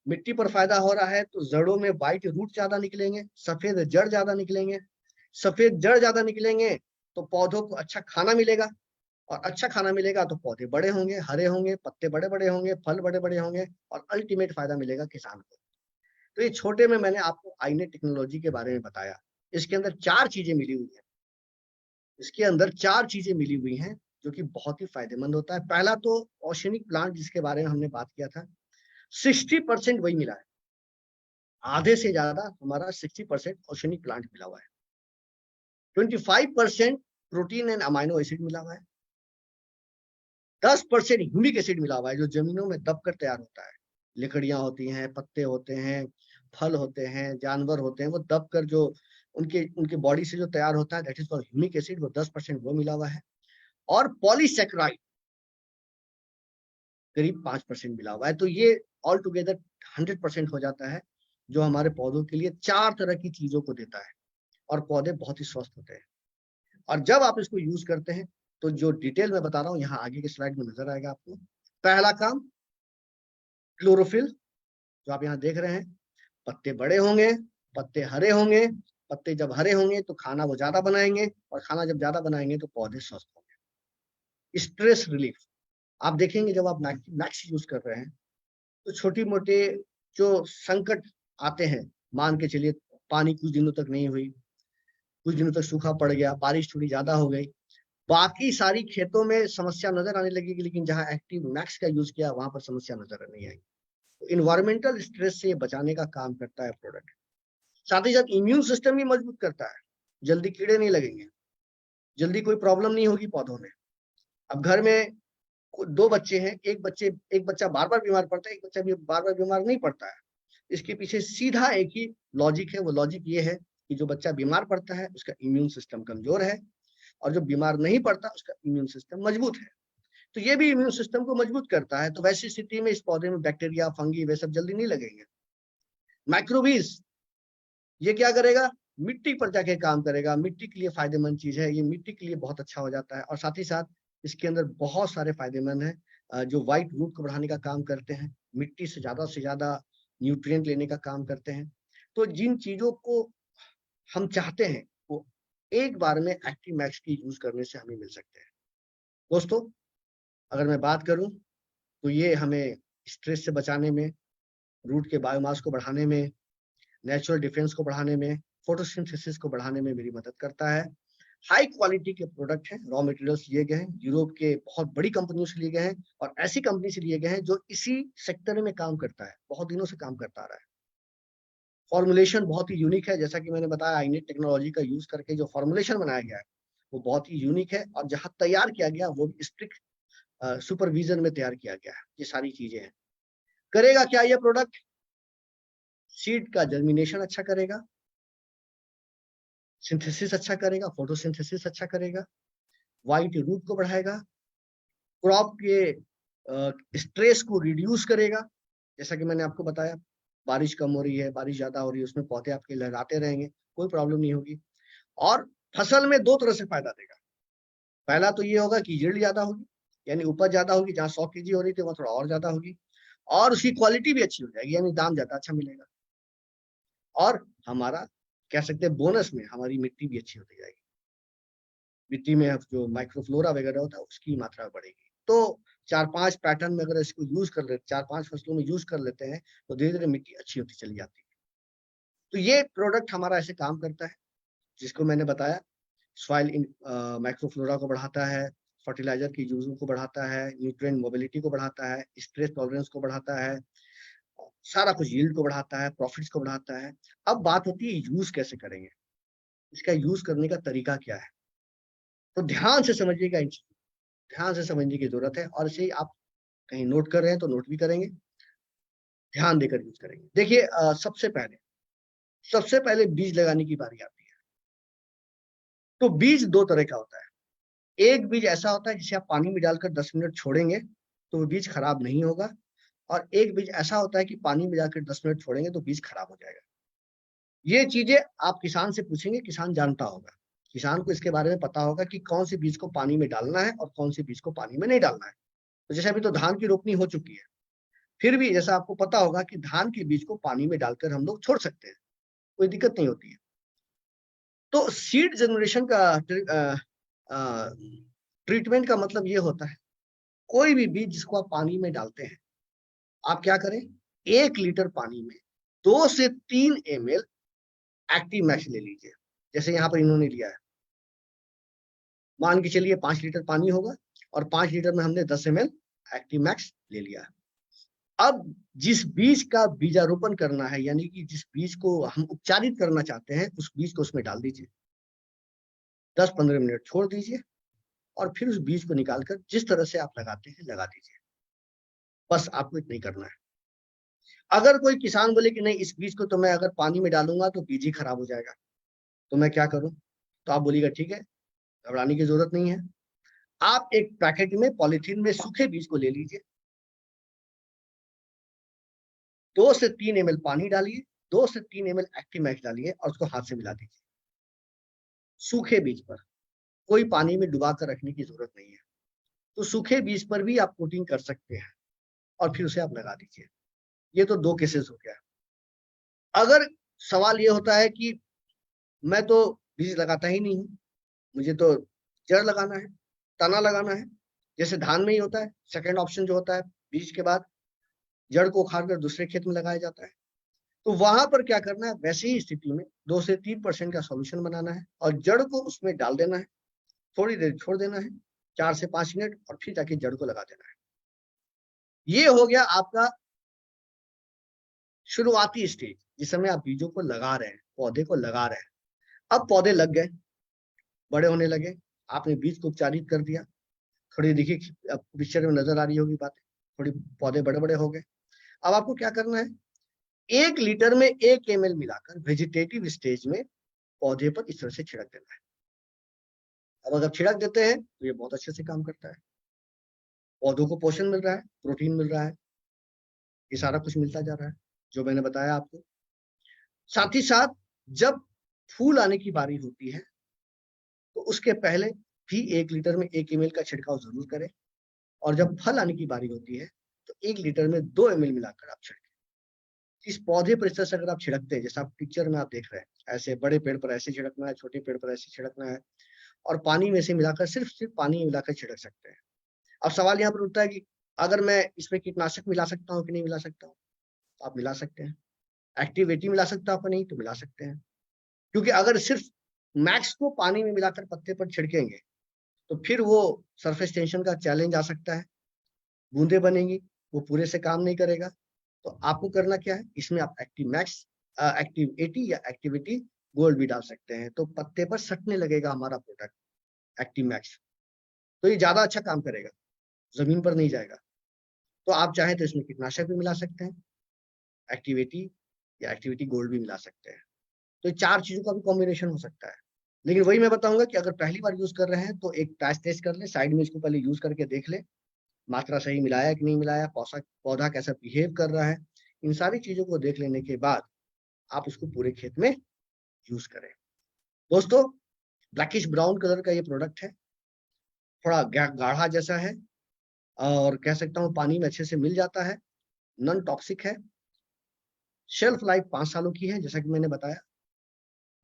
मिट्टी पर फायदा हो रहा है तो जड़ों में व्हाइट रूट ज्यादा निकलेंगे, सफेद जड़ ज्यादा निकलेंगे। सफेद जड़ ज्यादा निकलेंगे तो पौधों को अच्छा खाना मिलेगा, और अच्छा खाना मिलेगा तो पौधे बड़े होंगे, हरे होंगे, पत्ते बड़े बड़े होंगे, फल बड़े बड़े होंगे, और अल्टीमेट फायदा मिलेगा किसान को। तो ये छोटे में मैंने आपको आईने टेक्नोलॉजी के बारे में बताया। इसके अंदर 4 चीजें मिली हुई है, इसके अंदर 4 चीजें मिली हुई हैं जो कि बहुत ही फायदेमंद होता है। पहला तो ऑर्गेनिक प्लांट जिसके बारे में हमने बात किया था, 60% वही मिला है, आधे से ज्यादा हमारा 60% ऑर्गेनिक प्लांट मिला हुआ है। 25% प्रोटीन एंड अमाइनो एसिड मिला हुआ है। 10% ह्यूमिक एसिड मिला हुआ है जो जमीनों में दबकर तैयार होता है। लकड़ियां होती हैं, पत्ते होते हैं, फल होते हैं, जानवर होते हैं, वो दबकर जो उनके उनके बॉडी से जो तैयार होता है, that is called humic acid, वो 10% वो मिला हुआ है। और पॉलीसेक्राइड करीब 5% मिला हुआ है। तो ये ऑल टुगेदर 100% हो जाता है, जो हमारे पौधों के लिए 4 तरह की चीजों को देता है, और पौधे बहुत ही स्वस्थ होते हैं। और जब आप इसको यूज करते हैं तो जो डिटेल में बता रहा हूँ यहाँ आगे के स्लाइड में नजर आएगा आपको। पहला काम क्लोरोफिल, जो आप यहाँ देख रहे हैं, पत्ते बड़े होंगे, पत्ते हरे होंगे, पत्ते जब हरे होंगे तो खाना वो ज्यादा बनाएंगे, और खाना जब ज्यादा बनाएंगे तो पौधे स्वस्थ होंगे। स्ट्रेस रिलीफ, आप देखेंगे जब आप मैक्स यूज कर रहे हैं तो छोटी मोटे जो संकट आते हैं, मान के चलिए पानी कुछ दिनों तक नहीं हुई, कुछ दिनों तक सूखा पड़ गया, बारिश थोड़ी ज्यादा हो गई, बाकी सारी खेतों में समस्या नजर आने लगेगी, लेकिन जहां एक्टिव मैक्स का यूज किया वहां पर समस्या नजर नहीं आएगी। तो इन्वायरमेंटल स्ट्रेस से बचाने का काम करता है प्रोडक्ट। साथ ही साथ इम्यून सिस्टम भी मजबूत करता है, जल्दी कीड़े नहीं लगेंगे, जल्दी कोई प्रॉब्लम नहीं होगी पौधों में। अब घर में 2 बच्चे हैं, एक बच्चा बार बार बीमार पड़ता है, एक बच्चा भी बार बार बीमार नहीं पड़ता है। इसके पीछे सीधा एक ही लॉजिक है, वो लॉजिक ये है कि जो बच्चा बीमार पड़ता है उसका इम्यून सिस्टम कमजोर है, और जो बीमार नहीं पड़ता उसका इम्यून सिस्टम मजबूत है। तो ये भी इम्यून सिस्टम को मजबूत करता है। तो वैसी स्थिति में इस पौधे में बैक्टीरिया, फंगी, वे सब जल्दी नहीं लगेंगे। माइक्रोबीज, ये क्या करेगा, मिट्टी पर जाके काम करेगा, मिट्टी के लिए फायदेमंद चीज है, ये मिट्टी के लिए बहुत अच्छा हो जाता है। और साथ ही साथ इसके अंदर बहुत सारे फायदेमंद है जो व्हाइट रूट को बढ़ाने का काम करते हैं, मिट्टी से ज्यादा न्यूट्रिएंट लेने का काम करते हैं। तो जिन चीजों को हम चाहते हैं वो एक बार में एक्टिव मैक्स की यूज करने से हमें मिल सकते हैं। दोस्तों अगर मैं बात करूं तो ये हमें स्ट्रेस से बचाने में, रूट के बायोमास को बढ़ाने में, नेचुरल डिफेंस को बढ़ाने में, फोटोसिंथेसिस को बढ़ाने में मेरी मदद करता है। हाई क्वालिटी के प्रोडक्ट हैं, रॉ मटेरियल्स लिए गए हैं, यूरोप के बहुत बड़ी कंपनियों से लिए गए हैं, और ऐसी कंपनी से लिए गए हैं जो इसी सेक्टर में काम करता है, बहुत दिनों से काम करता आ रहा है। फॉर्मुलेशन बहुत ही यूनिक है, जैसा कि मैंने बताया आईनेट टेक्नोलॉजी का यूज करके जो फॉर्मुलेशन बनाया गया है वो बहुत ही यूनिक है, और जहां तैयार किया गया वो स्ट्रिक्ट सुपरविजन में तैयार किया गया है। ये सारी चीजें हैं। करेगा क्या ये प्रोडक्ट, सीड का जर्मिनेशन अच्छा करेगा, सिंथेसिस अच्छा करेगा, फोटोसिंथेसिस अच्छा करेगा, व्हाइट रूट को बढ़ाएगा, क्रॉप के स्ट्रेस को रिड्यूस करेगा। जैसा कि मैंने आपको बताया, बारिश कम हो रही है, बारिश ज्यादा हो रही है, उसमें पौधे आपके लहराते रहेंगे, कोई प्रॉब्लम नहीं होगी। और फसल में 2 तरह से फायदा देगा। पहला तो ये होगा कि यील्ड ज्यादा होगी, यानी उपज ज्यादा होगी, जहां 100 kg हो रही थी वहां थोड़ा और ज्यादा होगी, और उसकी क्वालिटी भी अच्छी हो जाएगी, यानी दाम ज्यादा अच्छा मिलेगा। और हमारा कह सकते हैं बोनस में हमारी मिट्टी भी अच्छी होती जाएगी, मिट्टी में जो माइक्रोफ्लोरा वगैरह होता है उसकी मात्रा बढ़ेगी। तो 4-5 पैटर्न में अगर इसको यूज कर लेते, 4-5 फसलों में यूज कर लेते हैं, तो धीरे धीरे मिट्टी अच्छी होती चली जाती है। तो ये प्रोडक्ट हमारा ऐसे काम करता है, जिसको मैंने बताया सॉइल माइक्रोफ्लोरा को बढ़ाता है, फर्टिलाइजर की यूज को बढ़ाता है, न्यूट्रिएंट मोबिलिटी को बढ़ाता है, स्ट्रेस टॉलरेंस को बढ़ाता है, सारा कुछ यील्ड को बढ़ाता है, प्रॉफिट्स को बढ़ाता है। अब बात होती है यूज कैसे करेंगे, इसका यूज करने का तरीका क्या है। तो ध्यान से समझिएगा, इन चीजों को ध्यान से समझने की जरूरत है, और इसे आप कहीं नोट कर रहे हैं तो नोट भी करेंगे, ध्यान देकर यूज करेंगे। देखिए सबसे पहले बीज लगाने की बारी आती है। तो बीज दो तरह का होता है। एक बीज ऐसा होता है जिसे आप पानी में डालकर 10 मिनट छोड़ेंगे तो वो बीज खराब नहीं होगा, और एक बीज ऐसा होता है कि पानी में डालकर 10 मिनट छोड़ेंगे तो बीज खराब हो जाएगा। ये चीजें आप किसान से पूछेंगे, किसान जानता होगा, किसान को इसके बारे में पता होगा कि कौन से बीज को पानी में डालना है और कौन से बीज को पानी में नहीं डालना है। तो जैसे अभी तो धान की रोपनी हो चुकी है, फिर भी जैसा आपको पता होगा कि धान के बीज को पानी में डालकर हम लोग छोड़ सकते हैं, कोई दिक्कत नहीं होती है। तो सीड जनरेशन का ट्रीटमेंट का मतलब ये होता है, कोई भी बीज जिसको आप पानी में डालते हैं, आप क्या करें, 1 लीटर पानी में 2 से 3 ml एक्टिव मैक्स ले लीजिए। जैसे यहाँ पर इन्होंने लिया है, मान के चलिए 5 लीटर पानी होगा और 5 लीटर में हमने 10 ml एक्टिव मैक्स ले लिया। अब जिस बीज का बीजारोपण करना है, यानी कि जिस बीज को हम उपचारित करना चाहते हैं, उस बीज को उसमें डाल दीजिए, 10-15 मिनट छोड़ दीजिए, और फिर उस बीज को निकालकर जिस तरह से आप लगाते हैं लगा दीजिए। बस आपको इतना ही करना है। अगर कोई किसान बोले कि नहीं, इस बीज को तो मैं अगर पानी में डालूंगा तो बीज ही खराब हो जाएगा, तो मैं क्या करूं, तो आप बोलिएगा ठीक है, घबराने की जरूरत नहीं है। आप एक पैकेट में पॉलीथीन में सूखे बीज को ले लीजिए, 2 से 3 ml पानी डालिए, 2 से 3 ml एक्टिव मैक्स डालिए और उसको हाथ से मिला दीजिए। सूखे बीज पर कोई पानी में डुबा कर रखने की जरूरत नहीं है। तो सूखे बीज पर भी आप कोटिंग कर सकते हैं और फिर उसे आप लगा दीजिए। ये तो 2 केसेस हो गया। अगर सवाल ये होता है कि मैं तो बीज लगाता ही नहीं हूं, मुझे तो जड़ लगाना है, तना लगाना है, जैसे धान में ही होता है, सेकंड ऑप्शन जो होता है, बीज के बाद जड़ को उखाड़ कर दूसरे खेत में लगाया जाता है। तो वहां पर क्या करना है, वैसे ही स्थिति में 2 से 3% का सॉल्यूशन बनाना है और जड़ को उसमें डाल देना है, थोड़ी देर छोड़ देना है, 4 से 5 मिनट, और फिर जाके जड़ को लगा देना है। ये हो गया आपका शुरुआती स्टेज, जिस समय आप बीजों को लगा रहे हैं, पौधे को लगा रहे हैं। अब पौधे लग गए, बड़े होने लगे, आपने बीज को उपचारित कर दिया, थोड़ी देखिए पिक्चर में नजर आ रही होगी बातें, थोड़ी पौधे बड़े बड़े हो गए। अब आपको क्या करना है, 1 लीटर में 1 ml मिलाकर वेजिटेटिव स्टेज में पौधे पर इस तरह से छिड़क देना है। अब अगर छिड़क देते हैं तो ये बहुत अच्छे से काम करता है, पौधों को पोषण मिल रहा है, प्रोटीन मिल रहा है, ये सारा कुछ मिलता जा रहा है जो मैंने बताया आपको। साथ ही साथ जब फूल आने की बारी होती है तो उसके पहले भी 1 लीटर में 1 ml का छिड़काव जरूर करें, और जब फल आने की बारी होती है तो 1 लीटर में 2 ml मिलाकर आप छिड़कें। इस पौधे पर इस तरह से अगर आप छिड़कते हैं, जैसा आप पिक्चर में आप देख रहे हैं, ऐसे बड़े पेड़ पर ऐसे छिड़कना है, छोटे पेड़ पर ऐसे छिड़कना है, और पानी में से मिलाकर सिर्फ पानी मिलाकर छिड़क सकते हैं। अब सवाल यहाँ पर उठता है कि अगर मैं इसमें कीटनाशक मिला सकता हूँ कि नहीं मिला सकता हूँ, तो आप मिला सकते हैं। एक्टिविटी मिला सकता हूँ नहीं, तो मिला सकते हैं, क्योंकि अगर सिर्फ मैक्स को पानी में मिलाकर पत्ते पर छिड़केंगे तो फिर वो सरफेस टेंशन का चैलेंज आ सकता है, बूंदे बनेंगी, वो पूरे से काम नहीं करेगा। तो आपको करना क्या है, इसमें आप एक्टिव मैक्स, एक्टिव 80 या एक्टिविटी गोल्ड भी डाल सकते हैं, तो पत्ते पर सटने लगेगा हमारा प्रोडक्ट एक्टिव मैक्स, तो ये ज्यादा अच्छा काम करेगा, जमीन पर नहीं जाएगा। तो आप चाहें तो इसमें कीटनाशक भी मिला सकते हैं, एक्टिविटी या एक्टिविटी गोल्ड भी मिला सकते हैं। तो ये 4 चीजों का भी कॉम्बिनेशन हो सकता है। लेकिन वही मैं बताऊंगा कि अगर पहली बार यूज कर रहे हैं तो एक पैच टेस्ट कर ले, साइड में इसको पहले यूज करके देख ले, मात्रा सही मिलाया कि नहीं मिलाया, पौधा कैसा बिहेव कर रहा है, इन सारी चीजों को देख लेने के बाद आप उसको पूरे खेत में यूज करें। दोस्तों, ब्लैकिश ब्राउन कलर का ये प्रोडक्ट है, थोड़ा गाढ़ा जैसा है, और कह सकता हूँ पानी में अच्छे से मिल जाता है, नॉन टॉक्सिक है, शेल्फ लाइफ 5 सालों की है, जैसा कि मैंने बताया।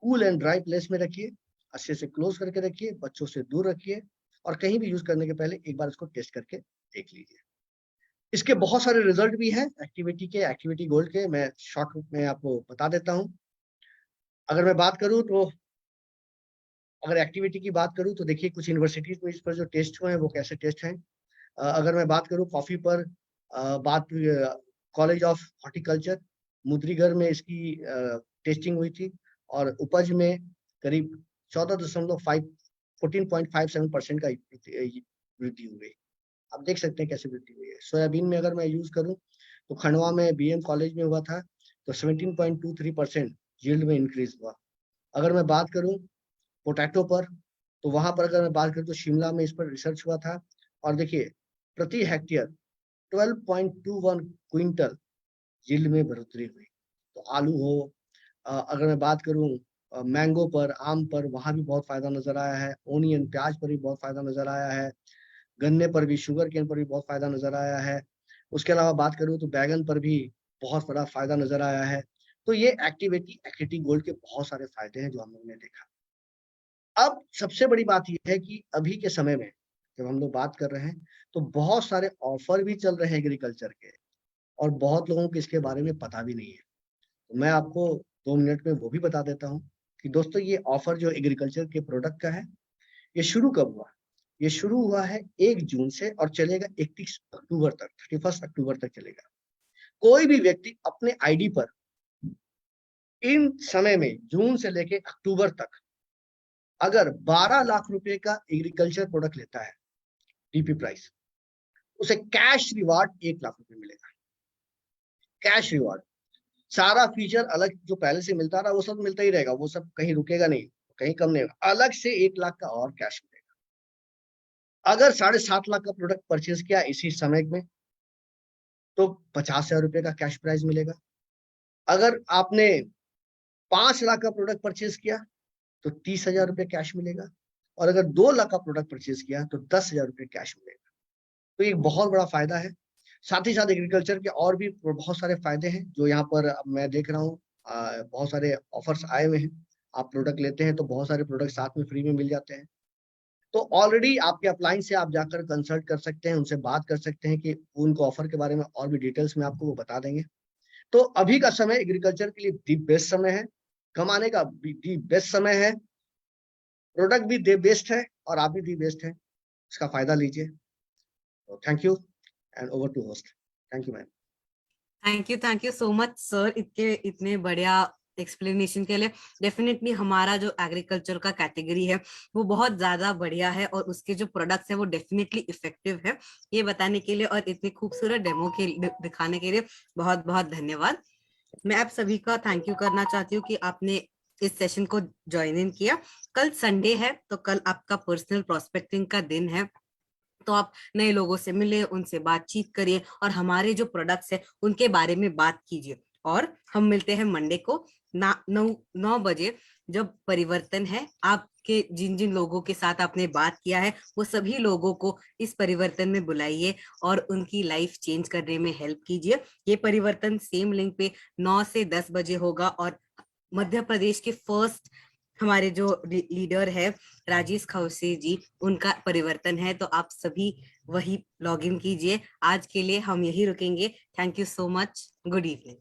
कूल एंड ड्राई प्लेस में रखिए, अच्छे से क्लोज करके रखिए, बच्चों से दूर रखिए, और कहीं भी यूज करने के पहले एक बार इसको टेस्ट करके देख लीजिए। इसके बहुत सारे रिजल्ट भी हैं एक्टिविटी गोल्ड के, मैं शॉर्ट रूप में आपको बता देता हूँ। अगर मैं बात करूँ तो अगर एक्टिविटी की बात करूँ तो देखिए कुछ यूनिवर्सिटीज में इस पर जो टेस्ट हुए हैं वो कैसे टेस्ट हैं। अगर मैं बात करूँ कॉफी पर, बात कॉलेज ऑफ हॉर्टिकल्चर मुद्रीगढ़ में इसकी टेस्टिंग हुई थी और उपज में करीब 14.57% का वृद्धि हुई। आप देख सकते हैं कैसे वृद्धि हुई है। सोयाबीन में अगर मैं यूज करूं तो खंडवा में बीएम कॉलेज में हुआ था तो 17.23% यील्ड में इंक्रीज हुआ। अगर मैं बात करूं पोटैटो पर तो वहां पर अगर मैं बात करूं तो शिमला में इस पर रिसर्च हुआ था और देखिए प्रति हेक्टेयर 12.21 क्विंटल यील्ड में बढ़ोतरी हुई। तो आलू हो, अगर मैं बात करूं मैंगो पर, आम पर, वहां भी बहुत फायदा नजर आया है। ओनियन प्याज पर भी बहुत फायदा नजर आया है। गन्ने पर भी, शुगर केन पर भी बहुत फायदा नजर आया है। उसके अलावा बात करूं तो बैगन पर भी बहुत बड़ा फायदा नजर आया है। तो ये एक्टिविटी गोल्ड के बहुत सारे फायदे हैं जो हम लोगों ने देखा। अब सबसे बड़ी बात यह है कि अभी के समय में जब हम लोग बात कर रहे हैं तो बहुत सारे ऑफर भी चल रहे हैं एग्रीकल्चर के और बहुत लोगों को इसके बारे में पता भी नहीं है। तो मैं आपको 2 मिनट में वो भी बता देता हूँ कि दोस्तों ये ऑफर जो एग्रीकल्चर के प्रोडक्ट का है ये शुरू कब हुआ। ये शुरू हुआ है 1 जून से और चलेगा 31 अक्टूबर तक, 31 अक्टूबर तक चलेगा। कोई भी व्यक्ति अपने आईडी पर इन समय में जून से लेके अक्टूबर तक अगर 12 लाख रुपए का एग्रीकल्चर प्रोडक्ट लेता है डीपी प्राइस, उसे कैश रिवार्ड 1 लाख रुपए मिलेगा। कैश रिवार्ड, सारा फीचर अलग जो पहले से मिलता रहा वो सब मिलता ही रहेगा, वो सब कहीं रुकेगा नहीं, कहीं कम नहीं होगा। अलग से 1 लाख का और कैश मिलेगा। अगर 7.5 लाख का प्रोडक्ट परचेज किया इसी समय में तो 50,000 रुपए का कैश प्राइज मिलेगा। अगर आपने 5 लाख का प्रोडक्ट परचेज किया तो 30,000 रुपए कैश मिलेगा और अगर 2 लाख का प्रोडक्ट परचेज किया तो 10,000 रुपए कैश मिलेगा। तो ये बहुत बड़ा फायदा है। साथ ही साथ एग्रीकल्चर के और भी बहुत सारे फायदे हैं जो यहाँ पर मैं देख रहा हूँ। बहुत सारे ऑफर्स आए हुए हैं। आप प्रोडक्ट लेते हैं तो बहुत सारे प्रोडक्ट साथ में फ्री में मिल जाते हैं। तो ऑलरेडी आपके अपलाइन से आप जाकर कंसल्ट कर सकते हैं, उनसे बात कर सकते हैं कि उनको ऑफर के बारे में और भी डिटेल्स में आपको वो बता देंगे। तो अभी का समय एग्रीकल्चर के लिए दी बेस्ट समय है, कमाने का भी दी बेस्ट समय है, प्रोडक्ट भी दी बेस्ट है और आप भी दी बेस्ट है। इसका फायदा लीजिए। तो thank you and over to host. Thank you ma'am.
Thank you so much sir इतने बढ़िया एक्सप्लेनेशन के लिए। डेफिनेटली हमारा जो एग्रीकल्चर का कैटेगरी है वो बहुत ज्यादा बढ़िया है और उसके जो प्रोडक्ट्स है वो डेफिनेटली इफेक्टिव है। ये बताने के लिए और इतनी खूबसूरत डेमो के दिखाने के लिए बहुत बहुत धन्यवाद। मैं आप सभी का थैंक यू करना चाहती हूँ कि आपने इस सेशन को ज्वाइन इन किया। कल संडे है तो कल आपका पर्सनल प्रोस्पेक्टिंग का दिन है, तो आप नए लोगों से मिले, उनसे बातचीत करिए और हमारे जो प्रोडक्ट्स है उनके बारे में बात कीजिए। और हम मिलते हैं मंडे को 9 बजे। जब परिवर्तन है, आपके जिन जिन लोगों के साथ आपने बात किया है वो सभी लोगों को इस परिवर्तन में बुलाइए और उनकी लाइफ चेंज करने में हेल्प कीजिए। ये परिवर्तन सेम लिंक पे 9 से 10 बजे होगा और मध्य प्रदेश के फर्स्ट हमारे जो लीडर है राजेश खौसे जी, उनका परिवर्तन है। तो आप सभी वही लॉग इन कीजिए। आज के लिए हम यही रुकेंगे। Thank you so much. Good evening.